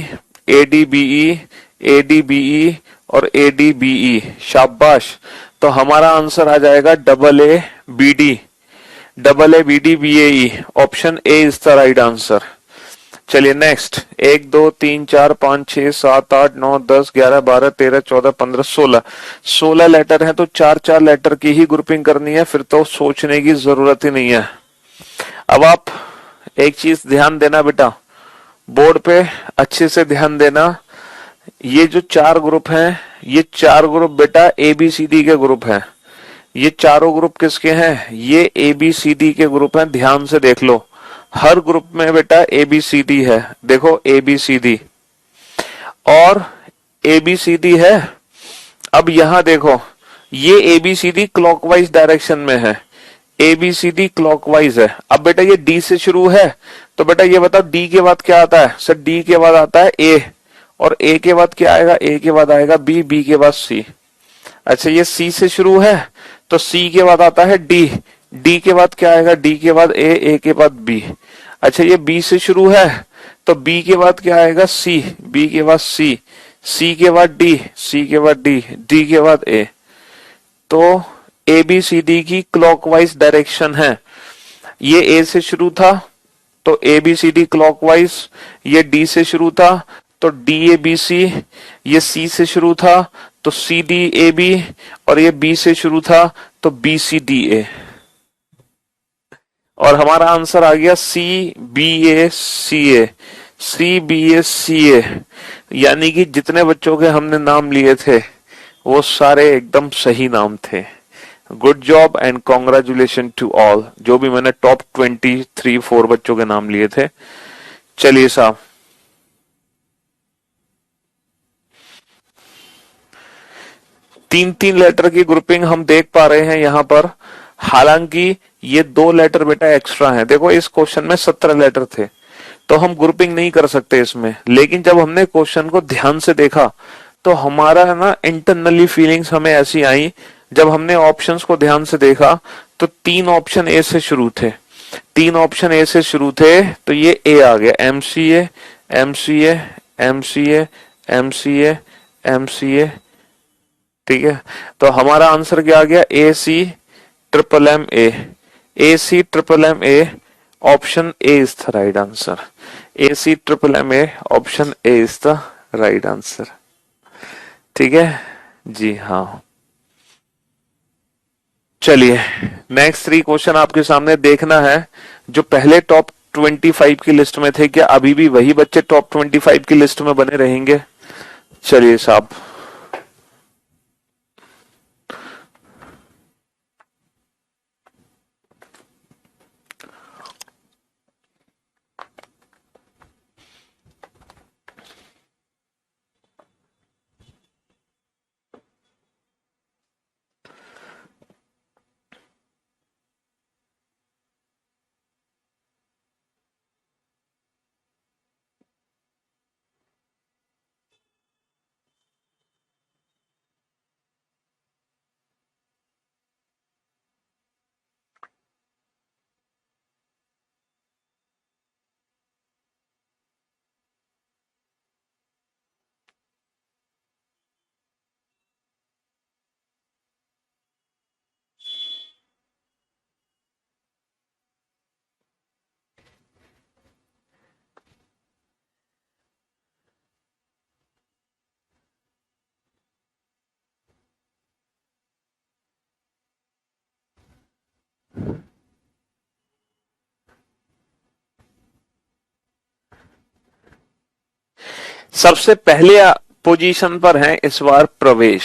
ADBE, ADBE और ADBE, शाबाश। तो हमारा आंसर आ जाएगा AABD, AABDBAE। Option A is the right answer. चलिए नेक्स्ट 1 2 3 4 5 6 7 8 9 10 11 12 13 14 15 16 लेटर हैं तो 4-4 लेटर की ही ग्रुपिंग करनी है, फिर तो सोचने की जरूरत ही नहीं है। अब आप एक चीज ध्यान देना बेटा, बोर्ड पे अच्छे से ध्यान देना। ये जो 4 ग्रुप हैं, ये 4 ग्रुप बेटा ABCD के ग्रुप हैं। ये चारों ग्रुप किसके हैं? ये ABCD के ग्रुप हैं। ध्यान से देख लो, हर ग्रुप में बेटा ABCD है। देखो ABCD और ABCD है। अब यहां देखो ये ABCD क्लॉकवाइज डायरेक्शन में है, ABCD क्लॉकवाइज है। अब बेटा ये D से शुरू है तो बेटा ये बताओ D के बाद क्या आता है? सर D के बाद आता है A, और A के बाद क्या आएगा? A के बाद आएगा B, B के बाद C। अच्छा ये सी से शुरू है, तो सी के बाद आता है डी, डी के बाद क्या आएगा, डी के बाद ए के बाद बी। अच्छा ये बी से शुरू है, तो बी के बाद क्या आएगा, सी, बी के बाद सी, सी के बाद डी, सी के बाद डी, डी के बाद ए। तो ए बी सी डी की क्लॉकवाइज डायरेक्शन है। ये ए से शुरू था, तो A B C D clockwise. ये डी से शुरू था, तो डी ए बी सी। ये सी से शुरू था, तो सी डी ए बी। और ये बी से शुरू था, तो बी सी डी ए। और हमारा आंसर आ गया सी B A C A, C B A सी ए। यानी कि जितने बच्चों के हमने नाम लिए थे वो सारे एकदम सही नाम थे। Good job and congratulation to all, जो भी मैंने टॉप 23-4 बच्चों के नाम लिए थे। चलिए साहब, तीन तीन लेटर की ग्रुपिंग हम देख पा रहे हैं यहां पर। हालांकि ये 2 लेटर बेटा एक्स्ट्रा हैं। देखो इस क्वेश्चन में 17 लेटर थे, तो हम ग्रुपिंग नहीं कर सकते इसमें। लेकिन जब हमने क्वेश्चन को ध्यान से देखा तो हमारा ना इंटरनली फीलिंग्स हमें ऐसी आई। जब हमने ऑप्शंस को ध्यान से देखा तो 3 ऑप्शन ए से शुरू थे, 3 ऑप्शन ए से शुरू थे, तो ये ए आ गया, MCA MCA MCA MCA MCA. ठीक है, तो हमारा आंसर क्या आ गया, A C triple M A, A C triple M A, option A is the right answer. A C triple M A, option A is the right answer. ठीक है जी हाँ। चलिए नेक्स्ट 3 क्वेश्चन आपके सामने देखना है। जो पहले टॉप 25 की लिस्ट में थे, क्या अभी भी वही बच्चे टॉप 25 की लिस्ट में बने रहेंगे? चलिए साहब, सबसे पहले पोजीशन पर है इस बार प्रवेश।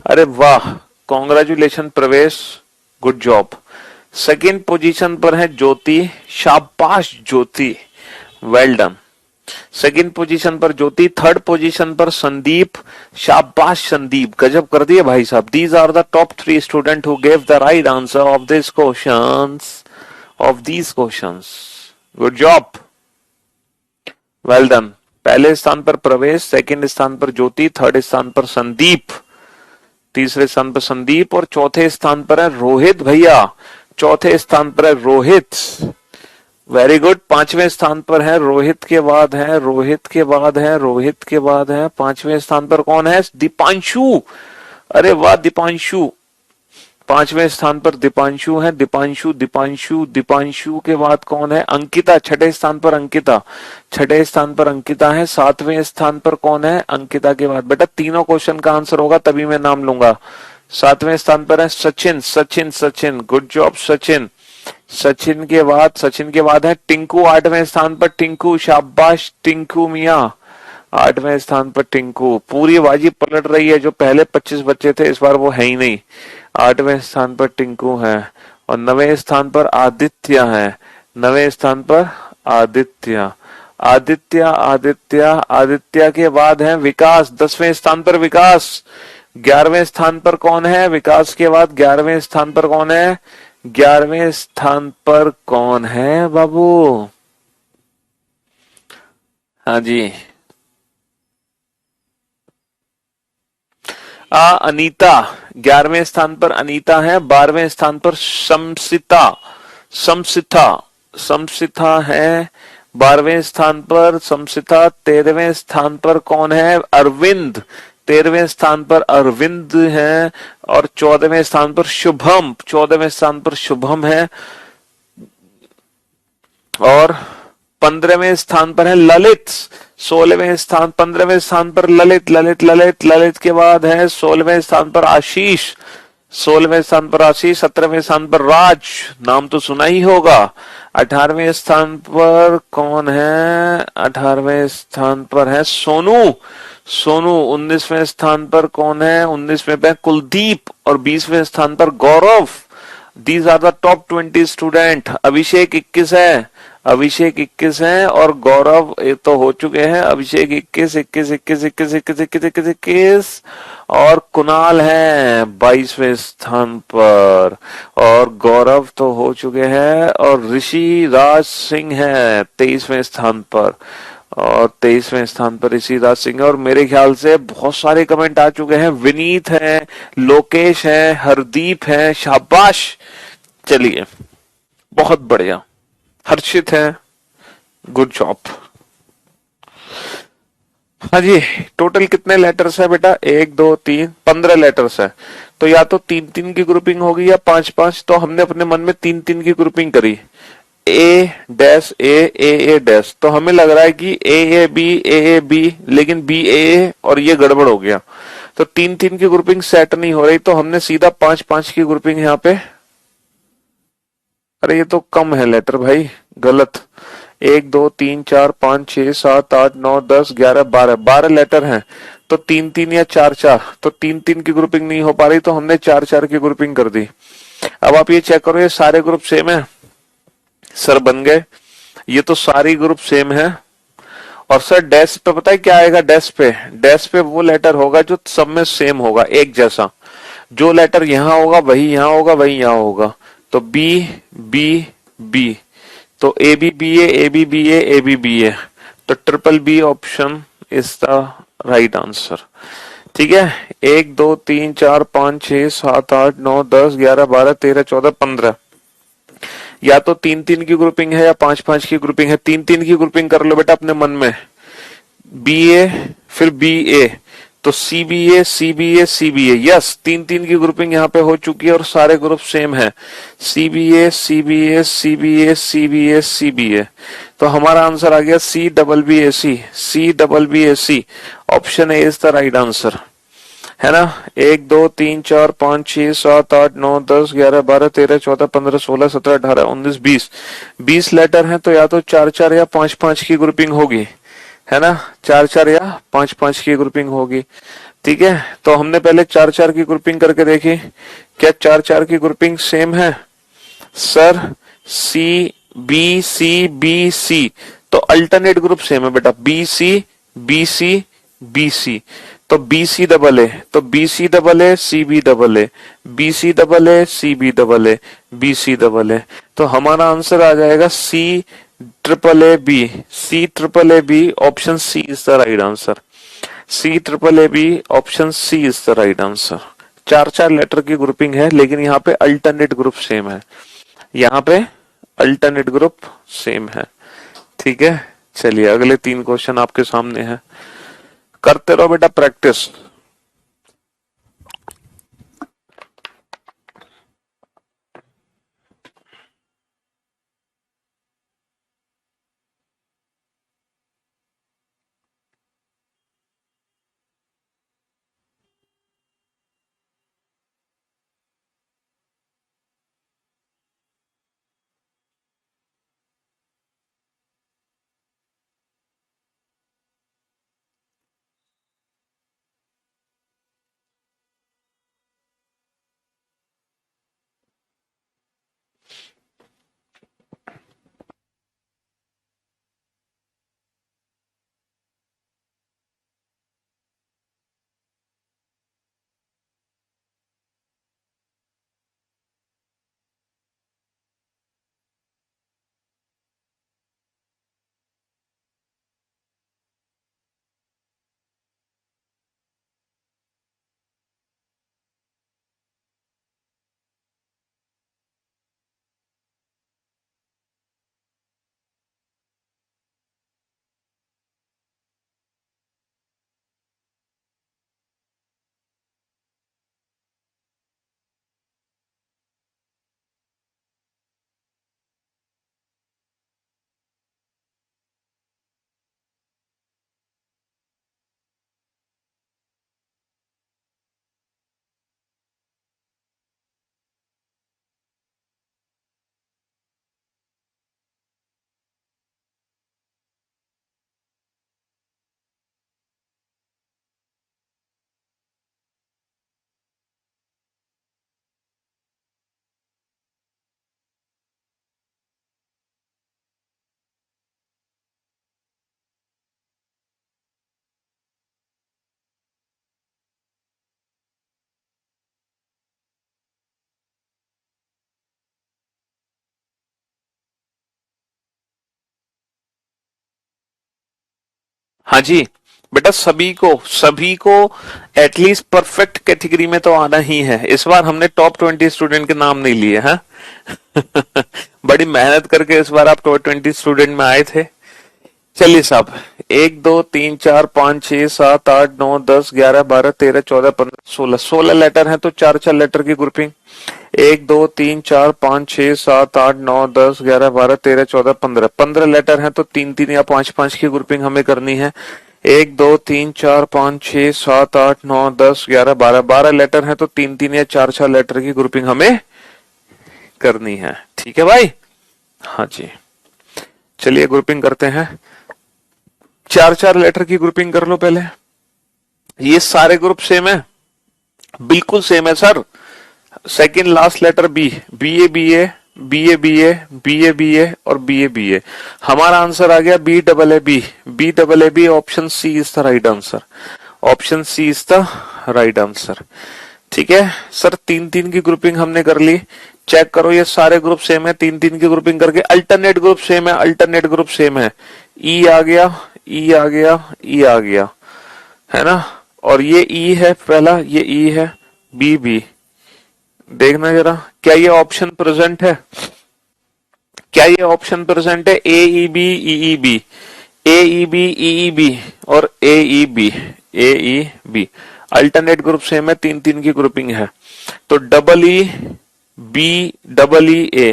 अरे वाह, कॉन्ग्रेचुलेशन प्रवेश, गुड जॉब। सेकंड पोजीशन पर है ज्योति, शाबाश ज्योति, वेल डन। सेकंड पोजीशन पर ज्योति। थर्ड पोजीशन पर संदीप, शाबाश संदीप, गजब कर दिए भाई साहब। These are the top 3 student who gave the right answer of this questions, of these questions, good job, well done. पहले स्थान पर प्रवेश, सेकंड स्थान पर ज्योति, थर्ड स्थान पर संदीप, तीसरे स्थान पर संदीप और चौथे स्थान पर है रोहित भैया, चौथे स्थान पर है रोहित, वेरी गुड। पांचवें स्थान पर है रोहित के बाद है, रोहित के बाद है, रोहित के बाद है, पांचवें स्थान पर कौन है, दीपांशु। अरे वाह दीपांशु, पांचवें स्थान पर दीपांशु है, दीपांशु दीपांशु दीपांशु के बाद कौन है, अंकिता, छठे स्थान पर अंकिता, छठे स्थान पर अंकिता है। सातवें स्थान पर कौन है, अंकिता के बाद बेटा तीनों क्वेश्चन का आंसर होगा तभी मैं नाम लूंगा। सातवें स्थान पर है सचिन, सचिन सचिन, गुड जॉब सचिन। सचिन के बाद है टिंकू, आठवें स्थान पर टिंकू, शाबाश टिंकू मिया, आठवें स्थान पर टिंकू। पूरी बाजी पलट रही है, जो पहले 25 बच्चे थे इस बार वो है ही नहीं। आठवें स्थान पर टिंकू है और 9वें स्थान पर आदित्य है, 9वें स्थान पर आदित्य, आदित्य आदित्य आदित्य के बाद है विकास, 10वें स्थान पर विकास। 11वें स्थान पर कौन है, विकास के बाद 11वें स्थान पर कौन है, 11वें स्थान पर कौन है बाबू, हाँ जी अनीता 11वें स्थान पर अनीता है, 12वें स्थान पर शमसिता, समसिता, समसिता है 12वें स्थान पर समसिता। 13वें स्थान पर कौन है? अरविंद, 13वें स्थान पर अरविंद है। और 14वें स्थान पर शुभम, 14वें स्थान पर शुभम है। और 15वें स्थान पर है ललित, 16वें स्थान, 15वें स्थान पर ललित, ललित ललित ललित के बाद है 16वें स्थान पर आशीष, 16वें स्थान पर आशीष। 17वें स्थान पर राज, नाम तो सुना ही होगा। 18वें स्थान पर कौन है? 18वें स्थान पर है सोनू, सोनू। 19वें स्थान पर कौन है? 19वें पे कुलदीप। और 20वें स्थान पर Gaurav. These are the top 20 student. Abhishek 21 है, अभिषेक 21 है और गौरव ये तो हो चुके हैं। अभिषेक 21 21 21 21 21 21 21 21 और कुणाल है 22वें स्थान पर। और गौरव तो हो चुके हैं और ऋषि राज सिंह है 23वें स्थान पर। और 23वें स्थान पर ऋषि राज सिंह है। और मेरे ख्याल से बहुत सारे कमेंट आ चुके हैं। विनीत है, लोकेश है, हरदीप है, शाबाश। चलिए, बहुत बढ़िया। हर्षित है, गुड जॉब। हाँ जी, टोटल कितने लेटर्स है बेटा? 1 2 3 15 लेटर्स है। तो या तो 3 3 की ग्रुपिंग होगी या 5 5। तो हमने अपने मन में 3 3 की ग्रुपिंग करी। ए डैश ए डैश। तो हमें लग रहा है कि ए बी, लेकिन बी ए और ये गड़बड़ हो गया। तो 3 3 की ग्रुपिंग सेट नहीं हो रही, तो हमने सीधा 5 5 की ग्रुपिंग यहाँ पे। अरे ये तो कम है लेटर भाई, गलत। 1 2 3 4 5 6 7 8 9 10 11 12 12 लेटर हैं। तो 3 3 या 4 4। तो 3 3 की ग्रुपिंग नहीं हो पा रही, तो हमने 4 4 की ग्रुपिंग कर दी। अब आप ये चेक करो, ये सारे ग्रुप सेम है? सर बन गए। ये तो सारी ग्रुप सेम है। और सर डैश पे पता है क्या आएगा? डैश पे, डैश पे वो लेटर होगा जो सब में सेम होगा, एक जैसा। जो लेटर यहां होगा वही यहां होगा, वही यहां होगा। तो बी बी बी। तो ए बी बी ए। तो triple B option is the right answer. ठीक है। 1 2 3 4 5 6 7 8 9 10 11 12 13 14 15। या तो 3 3 की ग्रुपिंग है या 5 5 की ग्रुपिंग है। 3 3 की ग्रुपिंग कर लो बेटा अपने मन में। बी ए, फिर बी ए। तो सी B A C B A C B A. Yes, 3 3 की ग्रुपिंग यहाँ पे हो चुकी है और सारे ग्रुप सेम है। C B A C B A C B A C B A C B A. तो हमारा आंसर आ गया C double B A C, C double B A C. Option A is the right answer, है ना? 1 2 3 4 5 6 7 8 9 10 11 12 13 14 15 16 17 18 19 20। 20 letter हैं, तो या तो 4 4 या 5 5 की ग्रुपिंग होगी, है ना? 4 4 या 5 5 की ग्रुपिंग होगी। ठीक है, तो हमने पहले 4 4 की ग्रुपिंग करके देखी। क्या 4 4 की ग्रुपिंग सेम है? Sir C B C. तो अल्टरनेट ग्रुप सेम है बेटा, B C B C B C. तो बी सी डबल ए, तो B C double A C B double A, B C double A C B double A, B C double A. तो हमारा answer आ जाएगा C triple A B, C triple A B. Option C is the right answer, C triple A B. Option C is the right answer. 4 4 letter की grouping है, लेकिन यहाँ पे alternate group same है। यहाँ पे अल्टरनेट ग्रुप सेम है। ठीक है, चलिए अगले 3 क्वेश्चन आपके सामने हैं। करते रहो बेटा प्रैक्टिस। हाँ जी बेटा, सभी को एटलीस्ट परफेक्ट कैटेगरी में तो आना ही है। इस बार हमने टॉप 20 स्टूडेंट के नाम नहीं लिए हैं। बड़ी मेहनत करके इस बार आप टॉप 20 स्टूडेंट में आए थे। चलिए साहब, 1 2 3 4 5 6 7 8 9 10 11 12 13 14 15 लेटर हैं तो 4 4 लेटर की ग्रुपिंग। 1 2 3 4 5 6 7 8 9 10 11 12 13 14 15 15 लेटर हैं तो 3 3 या 5 5 की ग्रुपिंग हमें करनी है। 1 2 3 4 5 6 7 8 9 10 11 12 लेटर हैं तो 3 3 या 4 4 लेटर की ग्रुपिंग हमें करनी है। ठीक है भाई? हाँ जी, चलिए ग्रुपिंग करते हैं। 4 4 लेटर की ग्रुपिंग कर लो पहले। ये सारे ग्रुप सेम है, बिल्कुल सेम है sir. Second last letter B, B A B A B A B A B A B A और बी ए बी ए। हमारा आंसर आ गया B double A B, B double A B. Option C is the right answer, option C is the right answer. ठीक है sir, 3 3 की grouping हमने कर ली। Check करो ये सारे ग्रुप सेम है, 3 3 की ग्रुपिंग करके। अल्टरनेट ग्रुप सेम है, अल्टरनेट ग्रुप सेम है। ई आ गया, ई आ गया, ई आ गया, है ना? और ये ई है पहला, ये ई है, बी बी। देखना जरा, क्या ये ऑप्शन प्रेजेंट है? क्या ये ऑप्शन प्रेजेंट है? A E B, E E B, A E B, E E B और A E B, A E B. Alternate group same है, 3 3 की ग्रुपिंग है। तो double E B double E A,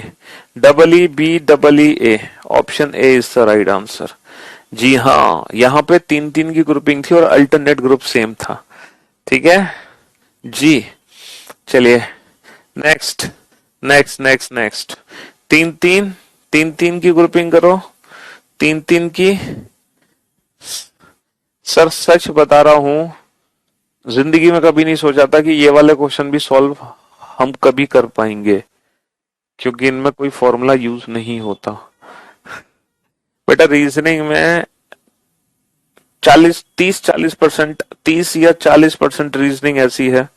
double E B double E A, option A is the right answer. जी हाँ, यहाँ पे 3 3 की ग्रुपिंग थी और अल्टरनेट ग्रुप सेम था। ठीक है जी, चलिए नेक्स्ट नेक्स्ट नेक्स्ट नेक्स्ट। 3 3 3 3 की ग्रुपिंग करो, 3 3 की। सर सच बता रहा हूं, जिंदगी में कभी नहीं सोचा था कि ये वाले क्वेश्चन भी सॉल्व हम कभी कर पाएंगे, क्योंकि इनमें कोई फॉर्मूला यूज नहीं होता। बेटा रीजनिंग में 30-40%, 30 या 40% रीजनिंग ऐसी है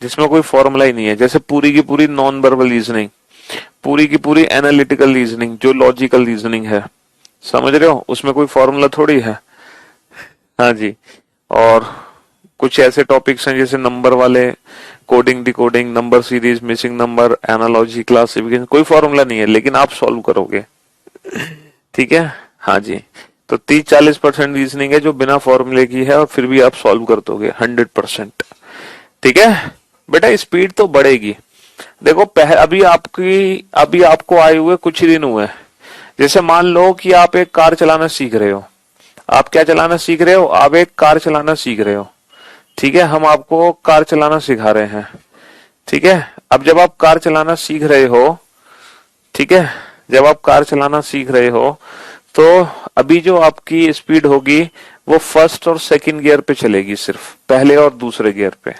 जिसमें कोई फॉर्मूला ही नहीं है। जैसे पूरी की पूरी नॉन वर्बल रीजनिंग, पूरी की पूरी एनालिटिकल रीजनिंग, जो लॉजिकल रीजनिंग है, समझ रहे हो, उसमें कोई फॉर्मूला थोड़ी है। हाँ जी। और कुछ ऐसे टॉपिक्स हैं जैसे नंबर वाले, coding decoding, number series, missing number, analogy, classification, कोई फॉर्मूला नहीं है लेकिन आप सॉल्व करोगे। ठीक है? हाँ जी। तो 30-40% रीजनिंग है जो बिना फॉर्मूले की है और फिर भी आप सॉल्व कर दोगे 100%। ठीक है बेटा, स्पीड तो बढ़ेगी। देखो अभी आपको आए हुए कुछ ही दिन हुए हैं। जैसे मान लो कि आप एक कार चलाना सीख रहे हो। आप क्या चलाना सीख रहे हो? आप एक कार चलाना सीख रहे हो। ठीक है, हम आपको कार चलाना सिखा रहे हैं। ठीक है, अब जब आप कार चलाना सीख रहे हो, ठीक है, जब आप कार चलाना सीख रहे हो तो अभी जो आपकी स्पीड होगी वो फर्स्ट और सेकंड गियर पे चलेगी, सिर्फ पहले और दूसरे गियर पे।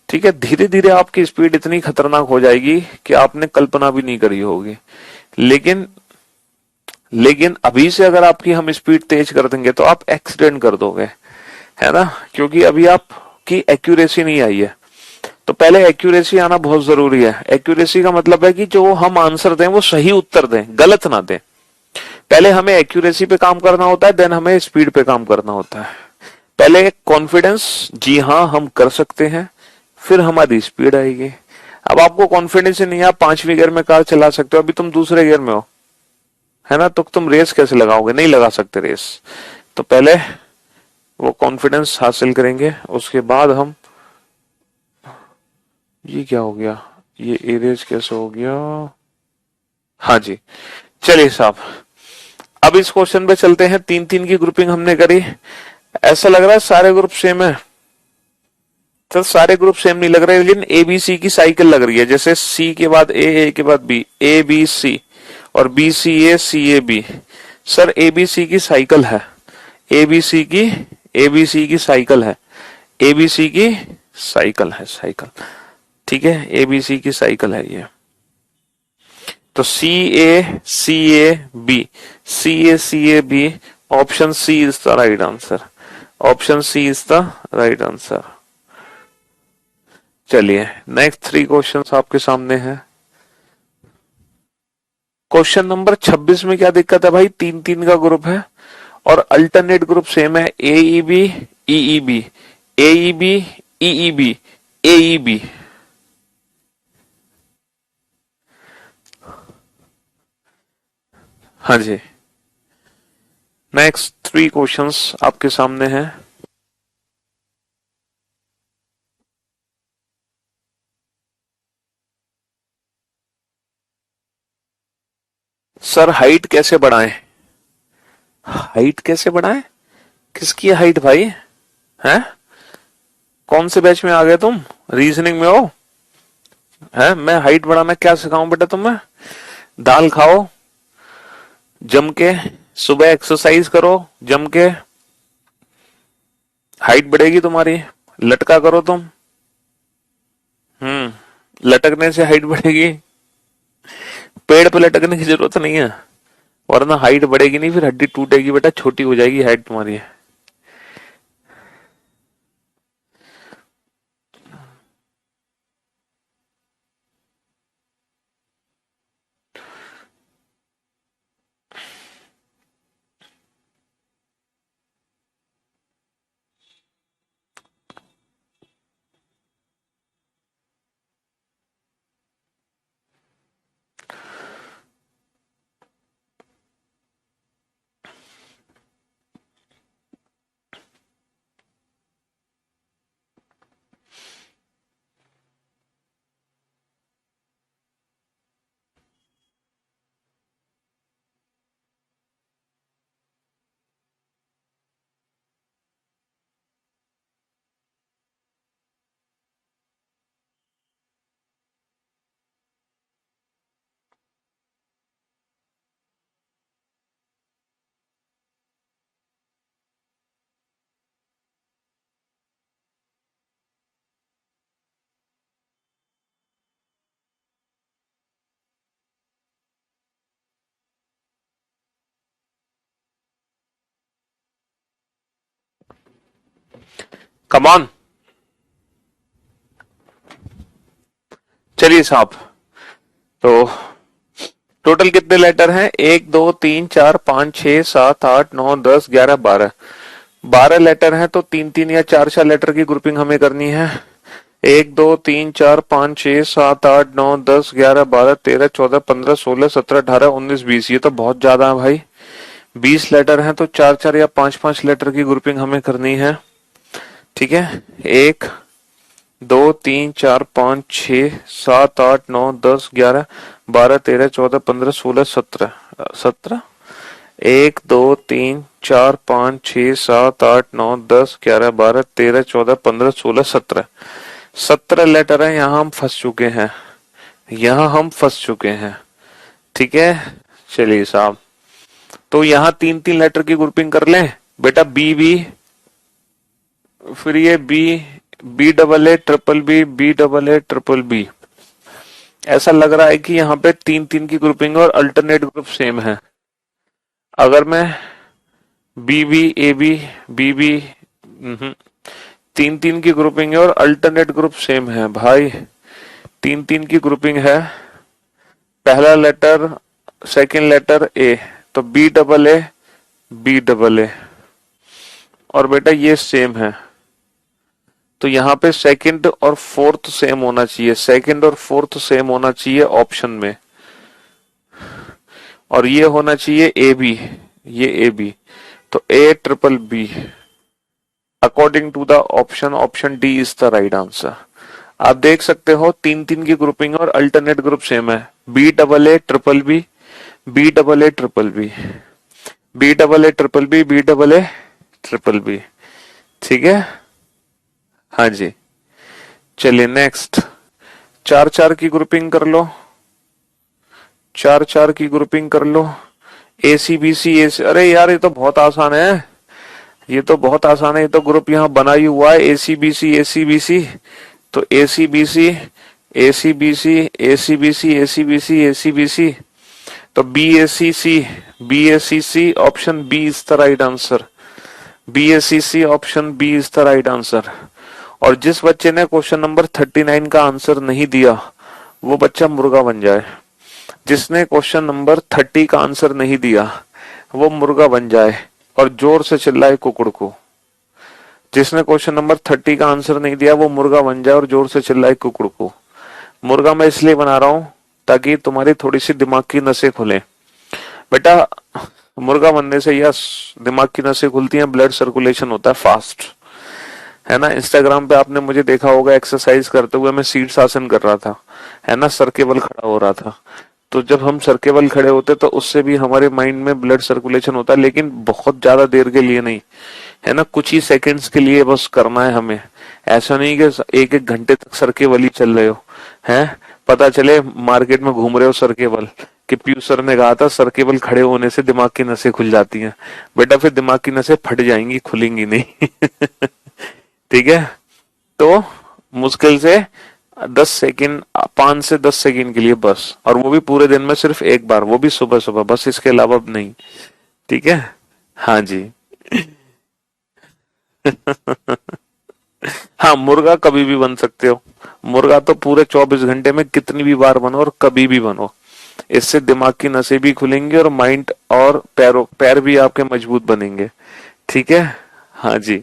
ठीक है, धीरे धीरे आपकी स्पीड इतनी खतरनाक हो जाएगी कि आपने कल्पना भी नहीं करी होगी। लेकिन अभी से अगर आपकी हम स्पीड तेज कर देंगे तो आप एक्सीडेंट कर दोगे, है ना? क्योंकि अभी आपकी एक्यूरेसी नहीं आई है। तो पहले एक्यूरेसी आना बहुत जरूरी है। एक्यूरेसी का मतलब है कि जो हम आंसर दें वो सही उत्तर दें, गलत ना दें। पहले हमें एक्यूरेसी पे काम करना होता है, देन हमें स्पीड पे काम करना होता है। पहले कॉन्फिडेंस, जी हाँ हम कर सकते हैं, फिर हमारी स्पीड आएगी। अब आपको कॉन्फिडेंस ही नहीं है, आप 5वीं गियर में कार चला सकते हो, अभी तुम दूसरे गियर में हो, है ना? तो तुम रेस कैसे लगाओगे? नहीं लगा सकते रेस। तो पहले वो कॉन्फिडेंस हासिल करेंगे, उसके बाद हम। ये क्या हो गया? ये एरेज कैसे हो गया? हाँ जी, चलिए साहब, अब इस क्वेश्चन पे चलते हैं। 3 3 की ग्रुपिंग हमने करी। ऐसा लग रहा है सारे ग्रुप सेम है। तो सारे ग्रुप सेम नहीं लग रहे, लेकिन ए बी सी की साइकिल लग रही है। जैसे सी के बाद ए के बाद बी, ए बी सी और B C A B. Sir A B C की साइकिल है, ए बी सी की साइकिल है, ए बी सी की साइकिल है, साइकिल। ठीक है, ए बी सी की साइकिल है ये। तो C A B, C A B, option C is the right answer, option C is the right answer. चलिए नेक्स्ट 3 क्वेश्चंस आपके सामने हैं। क्वेश्चन नंबर 26 में क्या दिक्कत है भाई? 3 3 का ग्रुप है और अल्टरनेट ग्रुप सेम है AEB EEB AEB EEB AEB। हाँ जी, नेक्स्ट 3 क्वेश्चंस आपके सामने हैं। सर हाइट कैसे बढ़ाएं? हाइट कैसे बढ़ाएं? किसकी हाइट भाई? हैं? कौन से बैच में आ गए तुम? रीजनिंग में हो? है मैं हाइट बढ़ाना क्या सिखाऊं बेटा तुम्हें? दाल खाओ जम के, सुबह एक्सरसाइज करो जम के, हाइट बढ़ेगी तुम्हारी। लटका करो तुम, लटकने से हाइट बढ़ेगी। पेड़ पे लटकने की जरूरत नहीं है, वरना हाइट बढ़ेगी नहीं, फिर हड्डी टूटेगी बेटा, छोटी हो जाएगी हाइट तुम्हारी। कम ऑन, चलिए साहब। तो टोटल कितने लेटर हैं? 1 2 3 4 5 6 7 8 9 10 11 12। 12 लेटर हैं, तो 3 3 या 4 4 लेटर की ग्रुपिंग हमें करनी है। 1 2 3 4 5 6 7 8 9 10 11 12 13 14 15 16 17 18 19 20। ये तो बहुत ज्यादा है भाई। 20 लेटर हैं, तो 4 4 या 5 5 लेटर की ग्रुपिंग हमें करनी है। ठीक है, 1 2 3 4 5 6 7 8 9 10 11 12 13 14 15 16 17 17। 1 2 3 4 5 6 7 8 9 10 11 12 13 14 15 16 17 लेटर है। यहाँ हम फंस चुके हैं, यहाँ हम फंस चुके हैं। ठीक है, चलिए साहब। तो यहाँ 3 3 लेटर की ग्रुपिंग कर लें बेटा। बी बी, फिर ये B, B double A triple B, B double A triple B. ऐसा लग रहा है कि यहाँ पे 3 3 की ग्रुपिंग और अल्टरनेट ग्रुप सेम है। अगर मैं B B A B B B 3 3 की ग्रुपिंग है और अल्टरनेट ग्रुप सेम है भाई। 3 3 की ग्रुपिंग है, पहला लेटर सेकंड लेटर ए, तो B double A B double A, और बेटा ये सेम है। तो यहाँ पे सेकंड और फोर्थ सेम होना चाहिए, सेकंड और फोर्थ सेम होना चाहिए ऑप्शन में, और ये होना चाहिए ए बी, ये ए बी, तो A triple B according to the option, option D is the right answer. आप देख सकते हो 3 3 की ग्रुपिंग और अल्टरनेट ग्रुप सेम है। B double A triple B, B double A triple B, B double A triple B, B double A triple B. ठीक है, हाँ जी। चलिए नेक्स्ट, 4 4 की ग्रुपिंग कर लो, 4 4 की ग्रुपिंग कर लो। ए सी बी सी ए सी, अरे यार ये तो बहुत आसान है, ये तो बहुत आसान है। ये तो ग्रुप यहाँ बना ही हुआ है, ए C B C A C B C. तो A C B C A C B C A C B C A C B C A C B C, तो B A C C, B A C C, option B is the right answer. B A C C, option B is the right answer. और जिस बच्चे ने question number 39 का answer नहीं दिया वो बच्चा मुर्गा बन जाए। जिसने क्वेश्चन नंबर 30 का आंसर नहीं दिया वो मुर्गा बन जाए। और जोर से चिल्लाए कुकुड़ को। जिसने क्वेश्चन नंबर 30 का आंसर नहीं दिया वो मुर्गा बन जाए और जोर से चिल्लाए कुकुड़ को। मुर्गा मैं इसलिए बना रहा हूं ताकि तुम्हारी थोड़ी सी दिमाग की नसें खुले बेटा। मुर्गा बनने से यह दिमाग की नसें खुलती हैं, ब्लड सर्कुलेशन होता है फास्ट, है ना। इंस्टाग्राम पे आपने मुझे देखा होगा एक्सरसाइज करते हुए, मैं शीर्ष आसन कर रहा था, है ना, सर के बल खड़ा हो रहा था। तो जब हम सर के बल खड़े होते तो उससे भी हमारे माइंड में ब्लड सर्कुलेशन होता है, लेकिन बहुत ज्यादा देर के लिए नहीं, है ना, कुछ ही सेकंड्स के लिए बस करना है हमें। ऐसा नहीं कि एक एक घंटे तक सर के बल ही चल रहे हो, हैं। पता चले मार्केट में घूम रहे हो सर के बल, कि पीयूष सर ने कहा था सर के बल खड़े होने से दिमाग की नसें खुल जाती हैं। बेटा फिर दिमाग की नसें फट जाएंगी, खुलेंगी नहीं। ठीक है। तो मुश्किल से 10 सेकंड, 5 से 10 सेकंड के लिए बस, और वो भी पूरे दिन में सिर्फ एक बार, वो भी सुबह सुबह, बस इसके अलावा नहीं। ठीक है। हाँ जी। हाँ, मुर्गा कभी भी बन सकते हो। मुर्गा तो पूरे 24 घंटे में कितनी भी बार बनो और कभी भी बनो। इससे दिमाग की नसें भी खुलेंगी और माइंड और पैर भी आपके मजबूत बनेंगे। ठीक है। हाँ जी।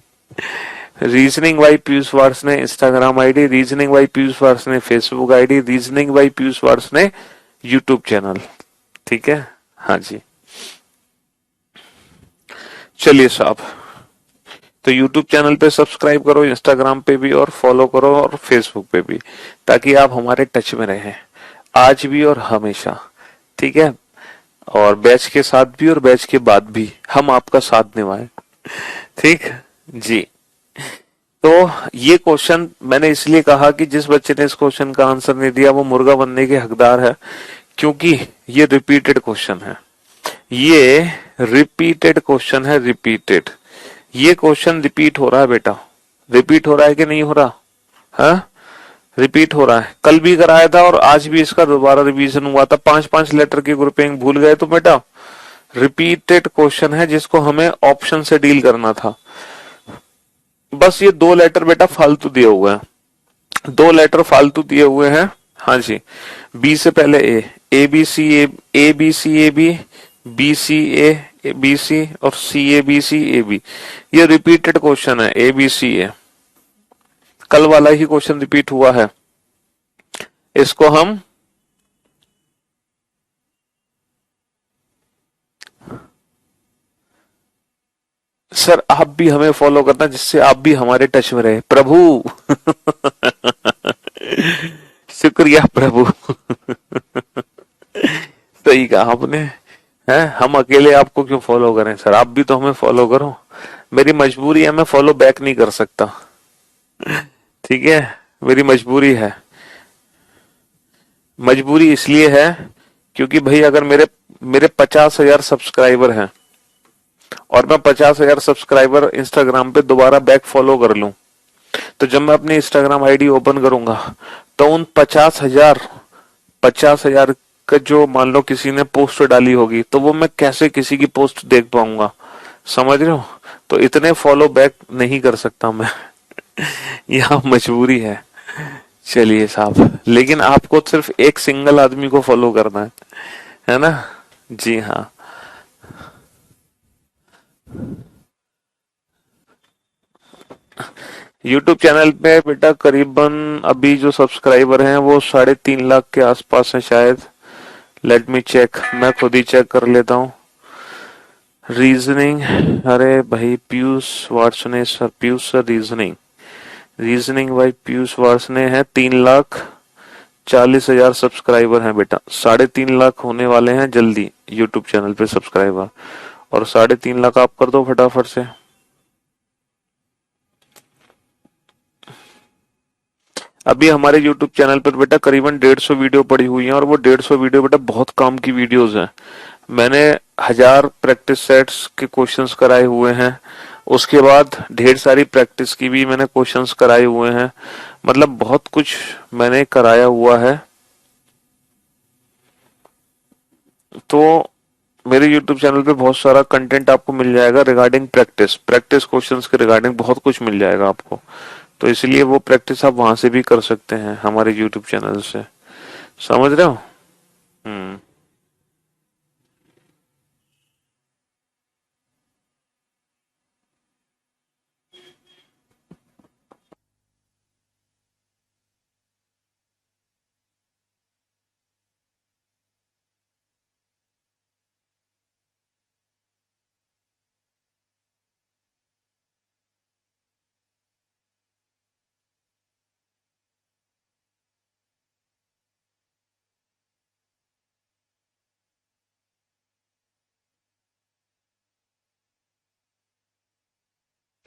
Reasoning by Piyush Varshney Instagram ID, reasoning by Piyush Varshney Facebook ID, reasoning by Piyush Varshney YouTube channel. ठीक है। हाँ जी। चलिए साहब, तो यूट्यूब चैनल पे सब्सक्राइब करो, इंस्टाग्राम पे भी और फॉलो करो और फेसबुक पे भी, ताकि आप हमारे टच में रहें आज भी और हमेशा। ठीक है। और बैच के साथ भी और बैच के बाद भी हम आपका साथ निभाएं। ठीक जी। तो ये क्वेश्चन मैंने इसलिए कहा कि जिस बच्चे ने इस क्वेश्चन का आंसर नहीं दिया वो मुर्गा बनने के हकदार है, क्योंकि ये रिपीटेड क्वेश्चन है। ये रिपीटेड क्वेश्चन है, रिपीटेड। ये क्वेश्चन रिपीट हो रहा है बेटा। रिपीट हो रहा है कि नहीं हो रहा? हाँ, रिपीट हो रहा है। कल भी कराया था और आज भी इसका दोबारा रिवीजन हुआ था। 5-5 लेटर की ग्रुपिंग भूल गए तो बेटा रिपीटेड क्वेश्चन है जिसको हमें ऑप्शन से डील करना था। बस ये 2 लेटर बेटा फालतू दिए हुए हैं, 2 लेटर फालतू दिए हुए हैं। हाँ जी। बी से पहले A B C, A B C A B C A B C और सी ए बी। ये रिपीटेड क्वेश्चन है, ए बी सी ए। कल वाला ही क्वेश्चन रिपीट हुआ है। इसको हम सर आप भी हमें फॉलो करना जिससे आप भी हमारे टच में रहे प्रभु। शुक्रिया प्रभु। सही कहा आपने। है, हम अकेले आपको क्यों फॉलो करें सर, आप भी तो हमें फॉलो करो। मेरी मजबूरी है, मैं फॉलो बैक नहीं कर सकता। ठीक है। मेरी मजबूरी है। मजबूरी इसलिए है क्योंकि भाई अगर मेरे मेरे 50,000 सब्सक्राइबर हैं और मैं 50,000 सब्सक्राइबर इंस्टाग्राम पे दोबारा बैक फॉलो कर लूं, तो जब मैं अपनी इंस्टाग्राम आईडी ओपन करूंगा तो उन 50,000 का जो मान लो किसी ने पोस्ट डाली होगी तो वो मैं कैसे किसी की पोस्ट देख पाऊंगा? समझ रहे हो? तो इतने फॉलो बैक नहीं कर सकता मैं। यह मजबूरी है। चलिए साहब, लेकिन आपको सिर्फ एक सिंगल आदमी को फॉलो करना है ना? जी हाँ। यूट्यूब चैनल पे बेटा करीबन अभी जो सब्सक्राइबर हैं वो 3.5 लाख के आसपास हैं शायद। लेट मी चेक, मैं खुद ही चेक कर लेता हूँ। रीजनिंग, अरे भाई Piyush Varshney sir, Piyush sir reasoning, reasoning भाई पीयूष वार्ष्णे है। 3,40,000 सब्सक्राइबर हैं बेटा। 3.5 लाख होने वाले हैं जल्दी यूट्यूब चैनल पे सब्सक्राइबर, और 3.5 लाख आप कर दो फटाफट से। अभी हमारे YouTube चैनल पर बेटा करीबन 150 वीडियो पड़ी हुई हैं, और वो 150 वीडियो बेटा बहुत काम की वीडियोस हैं। मैंने 1000 प्रैक्टिस सेट्स के क्वेश्चंस कराए हुए हैं। उसके बाद ढेर सारी प्रैक्टिस की भी मैंने क्वेश्चंस कराए हुए हैं। मतलब बहुत कुछ मैंने कराया हुआ है। तो मेरे YouTube चैनल पे बहुत सारा कंटेंट आपको मिल जाएगा रिगार्डिंग प्रैक्टिस, प्रैक्टिस क्वेश्चंस के रिगार्डिंग बहुत कुछ मिल जाएगा आपको। तो इसलिए वो प्रैक्टिस आप वहां से भी कर सकते हैं हमारे YouTube चैनल से। समझ रहे हो? हम्म।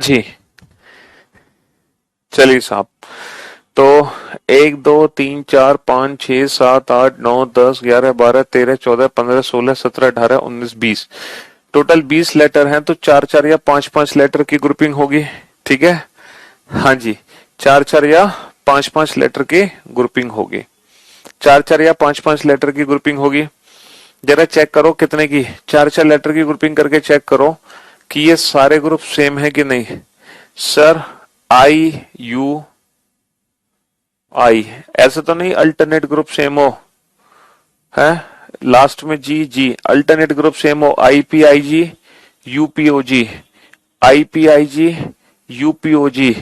जी चलिए साहब। तो 1 2 3 4 5 6 7 8 9 10 11 12 13 14 15 16 17 18 19 20 टोटल 20 लेटर हैं, तो चार चार या पांच पांच लेटर की ग्रुपिंग होगी। ठीक है। हाँ जी। चार चार या पांच पांच लेटर की ग्रुपिंग होगी। चार चार या पांच पांच लेटर की ग्रुपिंग होगी। जरा चेक करो कितने की, चार चार लेटर की ग्रुपिंग करके चेक करो कि ये सारे ग्रुप सेम है कि नहीं। सर आई यू आई, ऐसे तो नहीं अल्टरनेट ग्रुप सेम हो है। लास्ट में G G, alternate group same हो, I P I G UPO G, I P I G UPO G,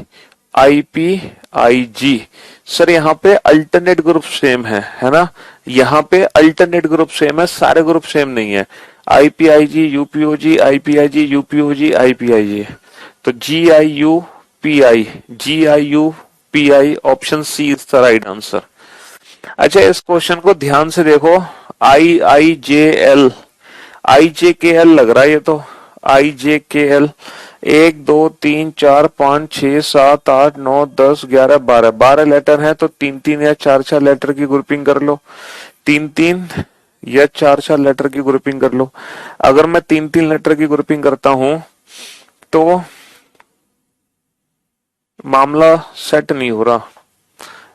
I P I G. Sir यहाँ पे अल्टरनेट ग्रुप सेम है ना। यहाँ पे अल्टरनेट ग्रुप सेम है, सारे ग्रुप सेम नहीं है। I P I G UPO G, I P I G UPO G, I P I G. तो G I U P I, G I U P I, option C is the right answer. अच्छा इस question को ध्यान से देखो। आई आई J L, आई जे के L लग रहा है ये तो। आई जे के एल, 1 2 3 4 5 6 7 8 9 10 11 12 12 लेटर हैं, तो तीन तीन या चार चार लेटर की ग्रुपिंग कर लो। तीन तीन या चार चार लेटर की ग्रुपिंग कर लो। अगर मैं तीन तीन लेटर की ग्रुपिंग करता हूं तो मामला सेट नहीं हो रहा।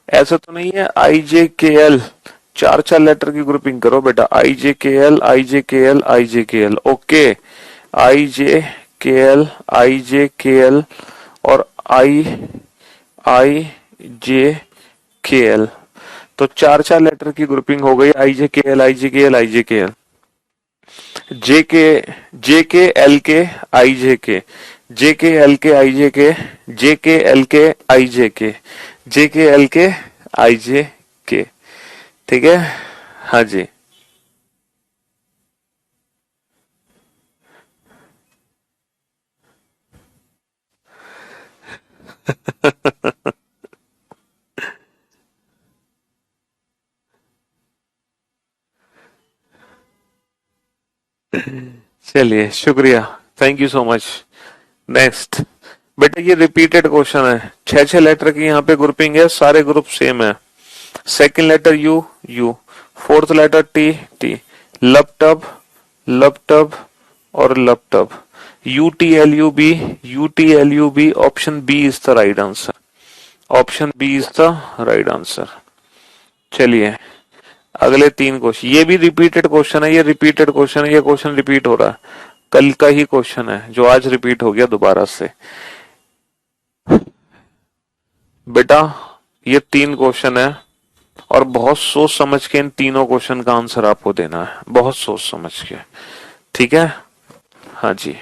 ऐसा तो नहीं है आई जे के एल, चार चार लेटर की ग्रुपिंग करो बेटा। आई जे के एल, आई जे के एल, आई जे के एल, ओके। आई जे के एल, आई जे के एल और आई आई जे के एल, तो चार चार लेटर की ग्रुपिंग हो गई। आई जे के एल, आई जे के एल, आई जे के एल। जे के, जे के एल के, आई जे के, जे के एल के, आई जे के, जे के एल के, आई जे के, जे के एल के, आई जे के। ठीक है। हाँ जी। चलिए शुक्रिया, thank you so much. Next. बेटा ये रिपीटेड क्वेश्चन है, छह छह लेटर की यहाँ पे ग्रुपिंग है, सारे ग्रुप सेम है। Second letter U U, fourth letter T T, लपटब लपटब और लपटब, U T L U B, U T L U B, option B is the right answer. Option B is the right answer. चलिए अगले तीन question, ये भी repeated question है, ये रिपीटेड क्वेश्चन है, ये क्वेश्चन रिपीट हो रहा है। कल का ही क्वेश्चन है जो आज रिपीट हो गया दोबारा से। बेटा ये तीन क्वेश्चन है और बहुत सोच समझ के इन तीनों क्वेश्चन का आंसर आपको देना है, बहुत सोच समझ के। ठीक है। हाँ जी।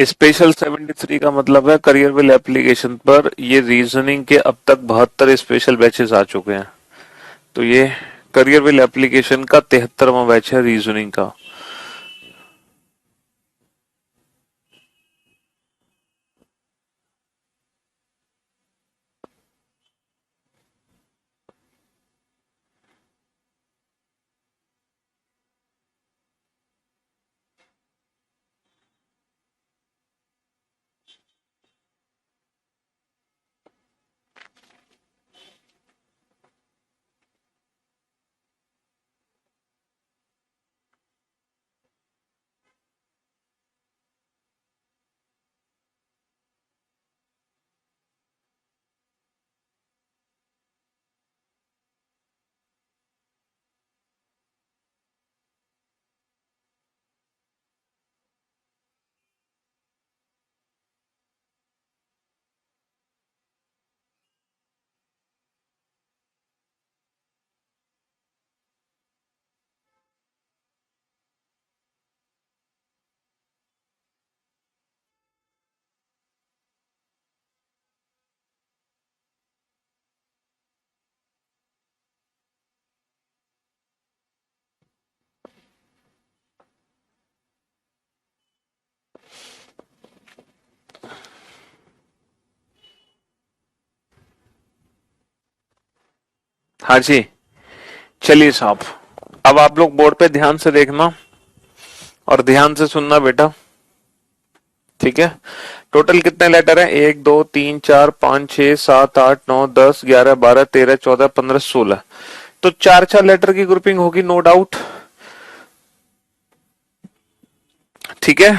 स्पेशल 73 का मतलब है करियर विल एप्लीकेशन पर। ये रीजनिंग के अब तक 72 स्पेशल बैचेस आ चुके हैं, तो ये करियर विल एप्लीकेशन का 73वां बैच है रीजनिंग का। हाँ जी, चलिए साहब, अब आप लोग बोर्ड पे ध्यान से देखना और ध्यान से सुनना बेटा, ठीक है। टोटल कितने लेटर हैं? 1 2 3 4 5 6 7 8 9 10 11 12 13 14 15 16। तो चार चार लेटर की ग्रुपिंग होगी, नो डाउट, ठीक है।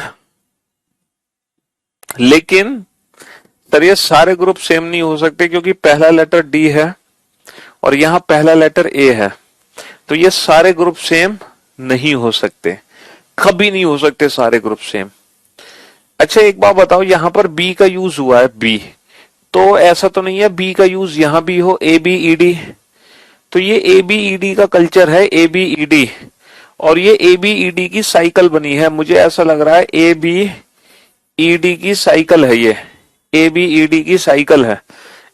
लेकिन सर ये सारे ग्रुप सेम नहीं हो सकते क्योंकि पहला लेटर डी है और यहां पहला लेटर ए है, तो ये सारे ग्रुप सेम नहीं हो सकते, कभी नहीं हो सकते सारे ग्रुप सेम। अच्छा एक बात बताओ, यहां पर बी का यूज हुआ है, बी, तो ऐसा तो नहीं है बी का यूज यहां भी हो, ए बी ई डी, तो ये ए बी ई डी का कल्चर है, ए बी ई डी, और ये ए बी ई डी की साइकिल बनी है, मुझे ऐसा लग रहा है ए बी ई डी की साइकिल है ये, ए बी ई डी की साइकिल है,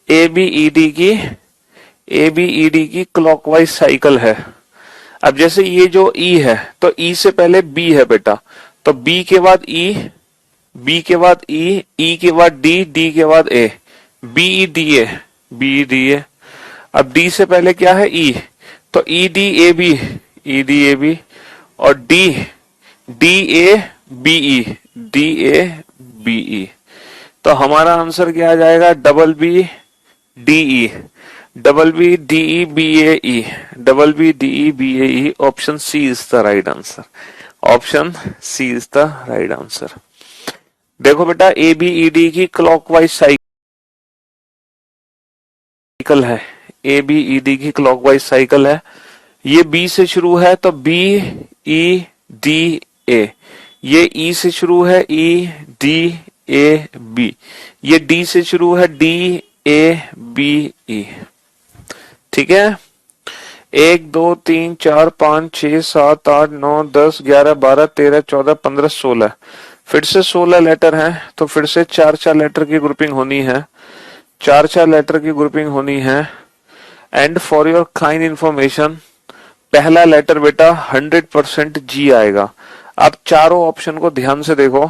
ए बी ई डी की, ए बी ई डी की क्लॉकवाइज साइकिल है। अब जैसे ये जो ई है, तो ई से पहले बी है बेटा, तो बी के बाद ई, बी के बाद ई के बाद डी, डी के बाद A, B E D A, B E D A. अब डी से पहले क्या है? ई, तो E D A B, E D A B, और D, D A B E, D A B E. तो हमारा आंसर क्या आ जाएगा? Double B D E, double B D E B A E, double B D E B A E. Option C is the right answer, option C is the right answer. देखो बेटा, A B E D की clockwise cycle है, A B E D की clockwise cycle है। ये B से शुरू है तो बी ई डी ए, ये ई से शुरू है, ई डी ए बी, ये डी से शुरू है, डी ए बी ई, ठीक है। 1 2 3 4 5 6 7 8 9 10 11 12 13 14 15 16, फिर से 16 लेटर हैं, तो फिर से चार चार लेटर की ग्रुपिंग होनी है, चार चार लेटर की ग्रुपिंग होनी है। And for your kind information, पहला लेटर बेटा 100% जी आएगा। आप चारों ऑप्शन को ध्यान से देखो,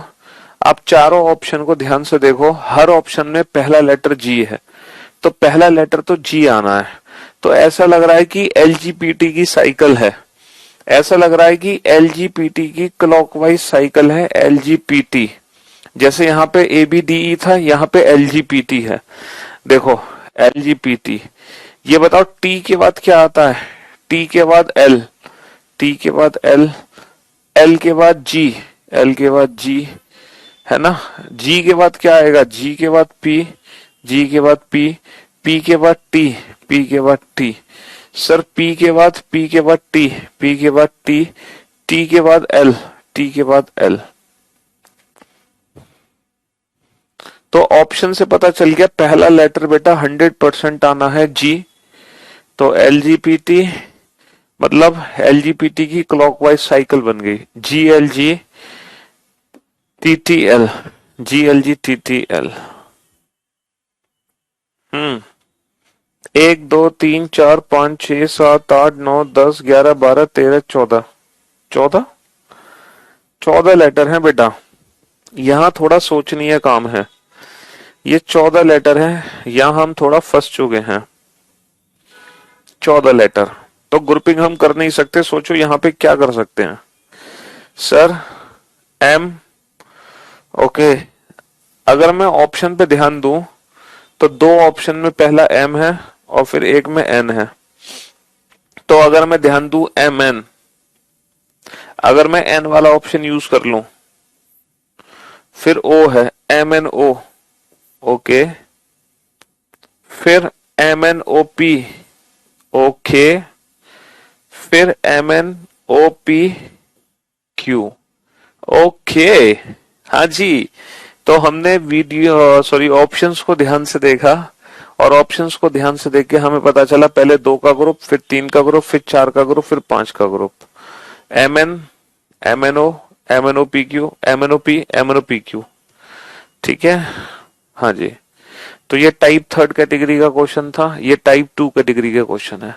आप चारों ऑप्शन को ध्यान से देखो, हर ऑप्शन में पहला लेटर जी है, तो पहला लेटर तो जी आना है। तो ऐसा लग रहा है कि एलजीपीटी की साइकिल है, ऐसा लग रहा है कि एलजीपीटी की क्लॉकवाइज साइकिल है, एलजीपीटी। जैसे यहाँ पे एबीडीई था, यहाँ पे एलजीपीटी है। देखो एलजीपीटी, ये बताओ टी के बाद क्या आता है? टी के बाद एल, टी के बाद एल, एल के बाद जी, एल के बाद जी, है ना। जी के बाद क्या आएगा? जी के बाद पी, जी के बाद पी, पी के बाद टी, पी के बाद टी। सर पी के बाद, पी के बाद टी, पी के बाद टी, टी के बाद एल, टी के बाद एल। तो ऑप्शन से पता चल गया पहला लेटर बेटा 100% आना है जी। तो एलजीपीटी मतलब एलजीपीटी की क्लॉकवाइज साइकिल बन गई, G L G T T L, G L G T T L. 1 2 3 4 5 6 7 8 9 10 11 12 13 14, 14 14 letter हैं बेटा, यहाँ थोड़ा सोचनीय काम है। ये 14 लेटर हैं, यहाँ हम थोड़ा फंस चुके हैं। 14 लेटर, तो ग्रुपिंग हम कर नहीं सकते। सोचो यहाँ पे क्या कर सकते हैं सर? M, okay. अगर मैं ऑप्शन पे ध्यान दूं तो दो ऑप्शन में पहला एम है और फिर एक में एन है। तो अगर मैं ध्यान दूं एम एन, अगर मैं एन वाला ऑप्शन यूज कर लूं, फिर ओ है एम एन ओ, ओके, फिर M N O P, okay, फिर M N O P Q, okay. हाँ जी, तो हमने वीडियो सॉरी ऑप्शंस को ध्यान से देखा और ऑप्शंस को ध्यान से देख के हमें पता चला पहले 2 का ग्रुप, फिर 3 का ग्रुप, फिर 4 का ग्रुप, फिर 5 का group. M N, M N O, M N O P Q, M N O P, M N O P Q, ठीक है। हाँ जी, तो ये टाइप 3rd कैटेगरी का क्वेश्चन था, ये टाइप 2 कैटेगरी का क्वेश्चन है।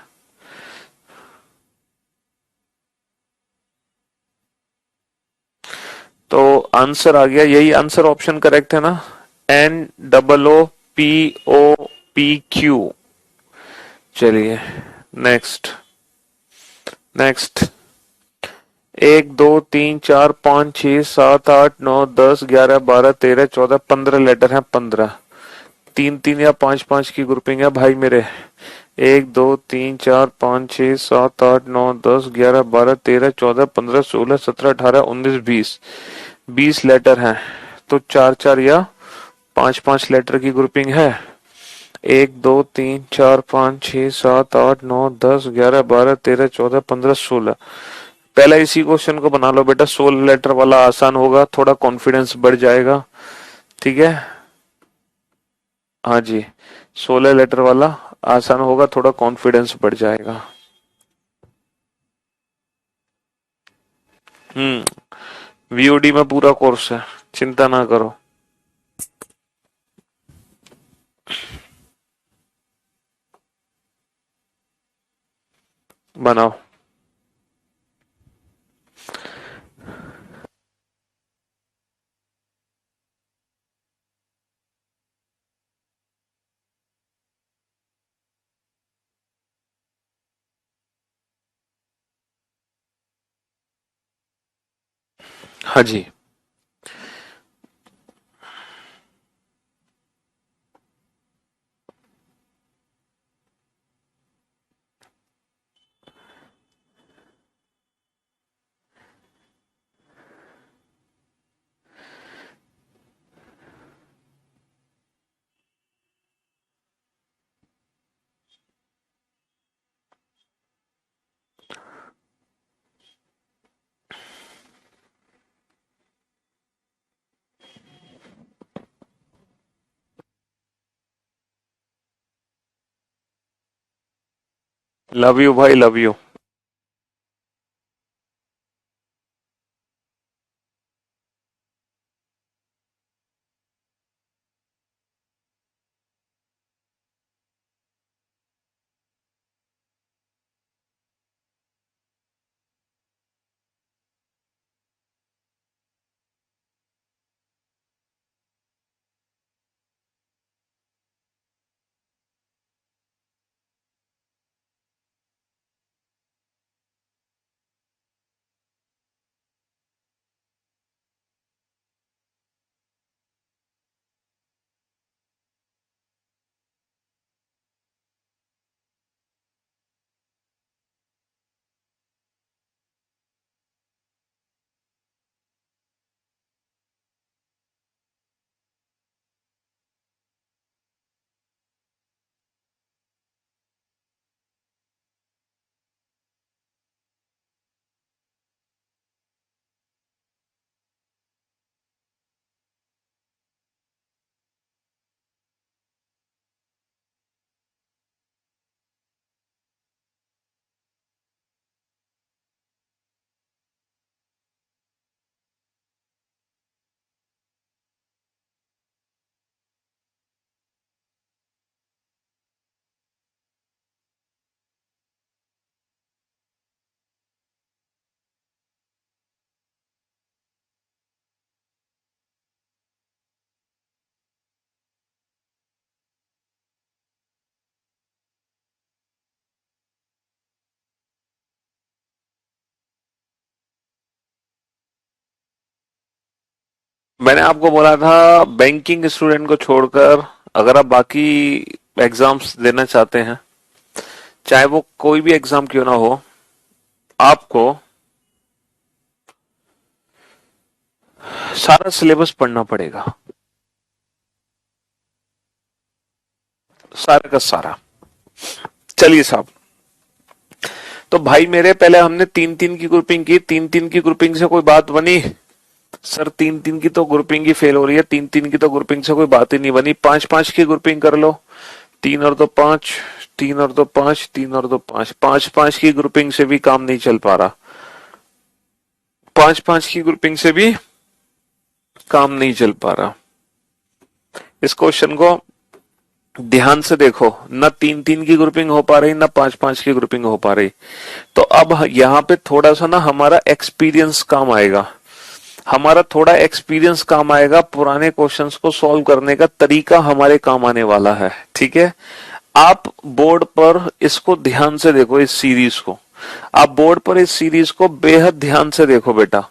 तो आंसर आ गया, यही आंसर ऑप्शन करेक्ट है ना, N double O P Q. चलिए नेक्स्ट नेक्स्ट, 1 2 3 4 5 6 7 8 9 10 11 12 13 14 15, 3 3 या 5 5 की ग्रुपिंग है भाई मेरे। 1 2 3 4 5 6 7 8 9 10 11 12 13 14 15 16 17 18 19 20, 20 लेटर हैं, तो 4 4 या 5 5 लेटर की ग्रुपिंग है। 1 2 3 4 5 6 7 8 9 10 11 12 13 14 15 16। पहले इसी क्वेश्चन को बना लो बेटा, 16 लेटर वाला आसान होगा, थोड़ा कॉन्फिडेंस बढ़ जाएगा। ठीक है, हाँ जी, 16 लेटर वाला आसान होगा, थोड़ा कॉन्फिडेंस बढ़ जाएगा। वीओडी में पूरा कोर्स है, चिंता ना करो। बनाओ। हाँ जी, लव यू भाई, लव यू। मैंने आपको बोला था बैंकिंग स्टूडेंट को छोड़कर अगर आप बाकी एग्जाम्स देना चाहते हैं, चाहे वो कोई भी एग्जाम क्यों ना हो, आपको सारा सिलेबस पढ़ना पड़ेगा, सारा का सारा। चलिए साहब, तो भाई मेरे पहले हमने 3 3 की ग्रुपिंग की, 3 3 की ग्रुपिंग से कोई बात बनी? सर 3 3 की तो ग्रुपिंग ही फेल हो रही है, 3 3 की तो ग्रुपिंग से कोई बात ही नहीं बनी। 5 5 की ग्रुपिंग कर लो, 3 और 2 5, 3 और 2 5, 3 और 2 5, 5 5 की ग्रुपिंग से भी काम नहीं चल पा रहा, 5 5 की ग्रुपिंग से भी काम नहीं चल पा रहा। इस क्वेश्चन को ध्यान से देखो, न 3 3 की ग्रुपिंग हो पा रही, न 5 5 की ग्रुपिंग हो पा रही। तो अब यहाँ पे थोड़ा सा ना हमारा एक्सपीरियंस काम आएगा, हमारा थोड़ा एक्सपीरियंस काम आएगा, पुराने क्वेश्चंस को सॉल्व करने का तरीका हमारे काम आने वाला है। ठीक है, आप बोर्ड पर इसको ध्यान से देखो, इस सीरीज को आप बोर्ड पर इस सीरीज को बेहद ध्यान से देखो बेटा,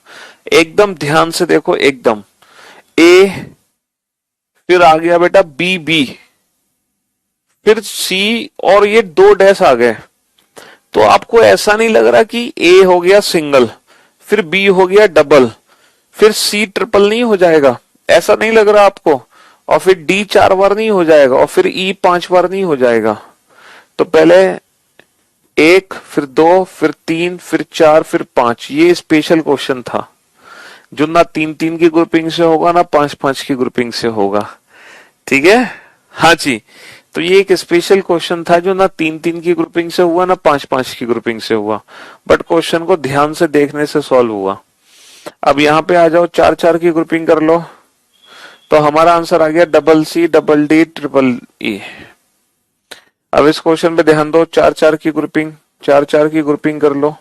एकदम ध्यान से देखो एकदम। ए, फिर आ गया बेटा बी बी, फिर सी, और ये दो डैश आ गए। तो आपको ऐसा नहीं लग रहा कि ए हो गया सिंगल, फिर बी हो गया डबल, फिर सी ट्रिपल नहीं हो जाएगा, ऐसा नहीं लग रहा आपको? और फिर डी 4 बार नहीं हो जाएगा, और फिर ई 5 बार नहीं हो जाएगा? तो पहले 1, फिर 2, फिर 3, फिर 4, फिर 5। ये स्पेशल क्वेश्चन था जो ना 3-3 की ग्रुपिंग से होगा ना 5-5 की ग्रुपिंग से होगा। ठीक है, हाँ जी। तो ये एक स्पेशल क्वेश्चन था जो ना 3-3 की ग्रुपिंग से हुआ ना 5-5 की ग्रुपिंग से हुआ, बट क्वेश्चन को ध्यान से देखने से सॉल्व हुआ। अब यहाँ पे आ जाओ, 4-4 की ग्रुपिंग कर लो, तो हमारा आंसर आ गया double C, double D, triple E. अब इस क्वेश्चन पे ध्यान दो, 4-4 की ग्रुपिंग, 4-4 की ग्रुपिंग कर लो।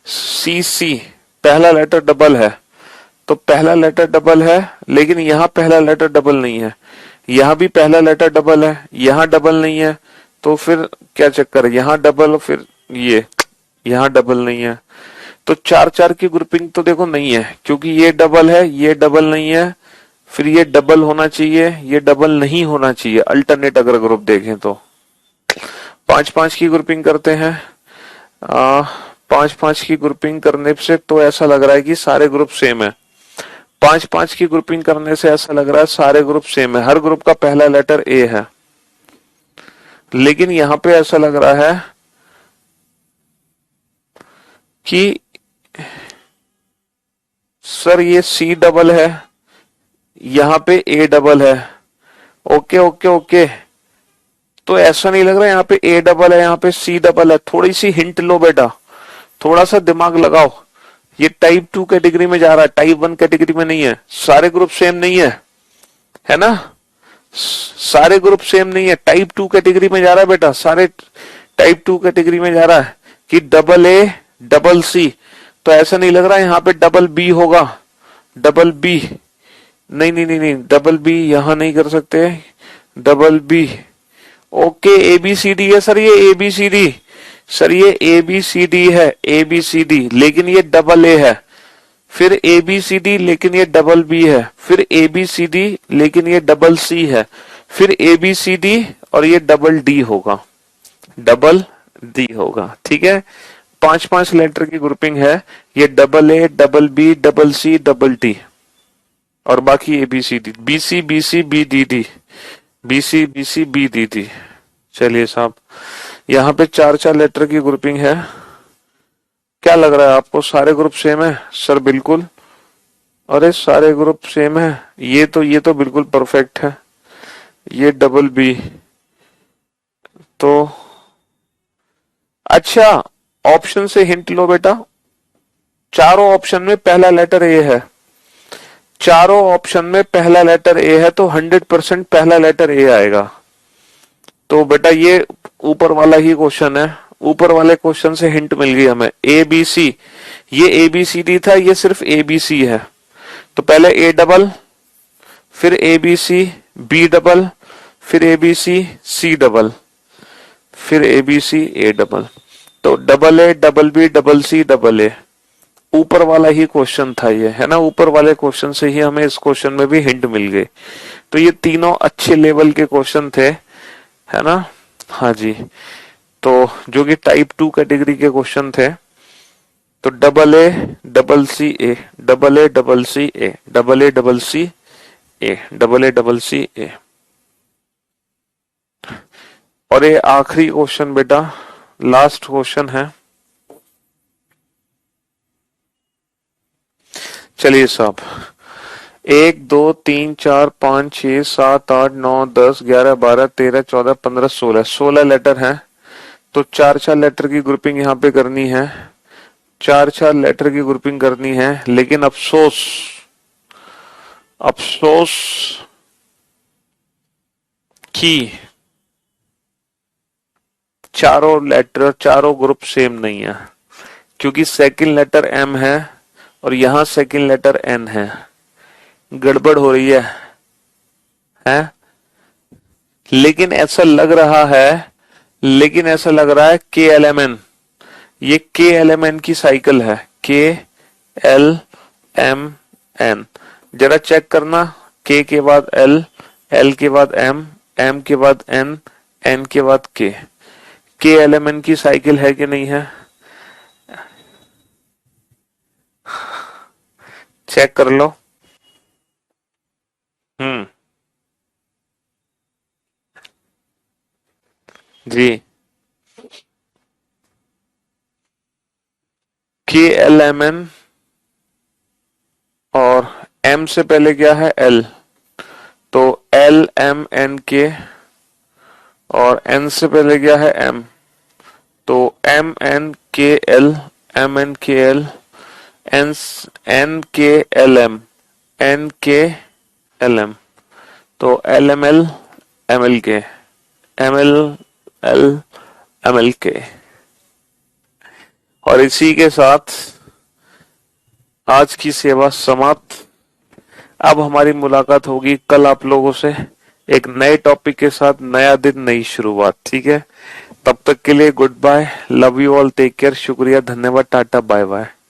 सी सी, पहला लेटर डबल है, तो पहला लेटर डबल है, लेकिन यहाँ पहला लेटर डबल नहीं है, यहाँ भी पहला लेटर डबल है, यहाँ डबल नहीं है, तो फिर क्या चक्कर है, यहाँ डबल, फिर ये यहाँ डबल नहीं है। तो 4-4 की ग्रुपिंग तो देखो नहीं है, क्योंकि ये डबल है, ये डबल नहीं है, फिर ये डबल होना चाहिए, ये डबल नहीं होना चाहिए, अल्टरनेट अगर ग्रुप देखें तो। 5-5 की ग्रुपिंग करते हैं। 5-5 की ग्रुपिंग करने से तो ऐसा लग रहा है कि सारे ग्रुप सेम है। 5-5 की ग्रुपिंग करने से ऐसा लग रहा है सारे ग्रुप सेम है, हर ग्रुप का पहला लेटर ए है। लेकिन यहां पे ऐसा लग रहा है कि सर ये सी डबल है, यहां पे ए डबल है। ओके ओके ओके, तो ऐसा नहीं लग रहा यहाँ पे ए डबल है, यहाँ पे सी डबल है। थोड़ी सी हिंट लो बेटा, थोड़ा सा दिमाग लगाओ। ये टाइप 2 कैटेगरी में जा रहा है, टाइप 1 कैटेगरी में नहीं है। सारे ग्रुप सेम नहीं है ना? सारे ग्रुप सेम नहीं है, टाइप 2 कैटेगरी में जा रहा है बेटा, सारे टाइप 2 कैटेगरी में जा रहा है कि डबल ए डबल सी। तो ऐसा नहीं लग रहा है यहाँ पे डबल बी होगा, डबल बी नहीं नहीं नहीं नहीं, डबल बी यहां नहीं कर सकते, double B. Okay, A B C D है सर, ये A B C D, sir ये ए बी सी डी है, ए बी सी डी, लेकिन ये डबल ए है। फिर ए बी सी डी, लेकिन ये डबल बी है। फिर ए बी सी डी, लेकिन ये डबल सी है। फिर ए बी सी डी, और ये डबल डी होगा, डबल डी होगा। ठीक है, 5-5 लेटर की ग्रुपिंग है ये, double A, double B, double C, double D, और बाकी A B C D, B C B C B D D, B C B C B D D. चलिए साहब, यहाँ पे 4-4 लेटर की ग्रुपिंग है। क्या लग रहा है आपको, सारे ग्रुप सेम है? सर बिल्कुल, अरे सारे ग्रुप सेम है, ये तो बिल्कुल परफेक्ट है। ये डबल बी, तो अच्छा, ऑप्शन से हिंट लो बेटा। चारों ऑप्शन में पहला लेटर ए है, चारों ऑप्शन में पहला लेटर ए है, तो 100% पहला लेटर ए आएगा। तो बेटा ये ऊपर वाला ही क्वेश्चन है, ऊपर वाले क्वेश्चन से हिंट मिल गई हमें। ए बी सी, ये ए बी सी डी था, ये सिर्फ ए बी सी है। तो पहले ए डबल, फिर A B C B double, फिर A B C C double, फिर A B C A double. तो double A, double B, double C, double A, ऊपर वाला ही क्वेश्चन था ये, है ना? ऊपर वाले क्वेश्चन से ही हमें इस क्वेश्चन में भी हिंट मिल गई। तो ये तीनों अच्छे लेवल के क्वेश्चन थे, है ना? हाँ जी, तो जो कि टाइप 2 कैटेगरी के क्वेश्चन थे। तो double A double C A, double A double C A, double A double C A, double A double C A. और ये आखिरी क्वेश्चन बेटा, लास्ट क्वेश्चन है। चलिए साहब, 1 2 3 4 5 6 7 8 9 10 11 12 13 14 15 16, 16 लेटर हैं। तो 4-4 लेटर की ग्रुपिंग यहाँ पे करनी है, 4-4 लेटर की ग्रुपिंग करनी है। लेकिन अफसोस, अफसोस कि चारों लेटर, चारों ग्रुप सेम नहीं है, क्योंकि सेकंड लेटर एम है और यहां सेकंड लेटर एन है। गड़बड़ हो रही है? लेकिन ऐसा लग रहा है के एल एम एन, ये के एल एम एन की साइकिल है, के एल एम एन। जरा चेक करना, के बाद एल, एल के बाद एम के बाद एन के बाद के एल एम एन की साइकिल है कि नहीं है, चेक कर लो। हम्म, जी, के एल एम एन और एम से पहले क्या है, एल, तो एल एम एन के, और एन से पहले क्या है, एम, तो M N K L, M N K L, N N K L N K L M, तो L M L, M L K, M L L, M L K. और इसी के साथ आज की सेवा समाप्त। अब हमारी मुलाकात होगी कल आप लोगों से एक नए टॉपिक के साथ, नया दिन नई शुरुआत, ठीक है। तब तक के लिए goodbye, love you all, take care, शुक्रिया, धन्यवाद, टाटा, बाय बाय।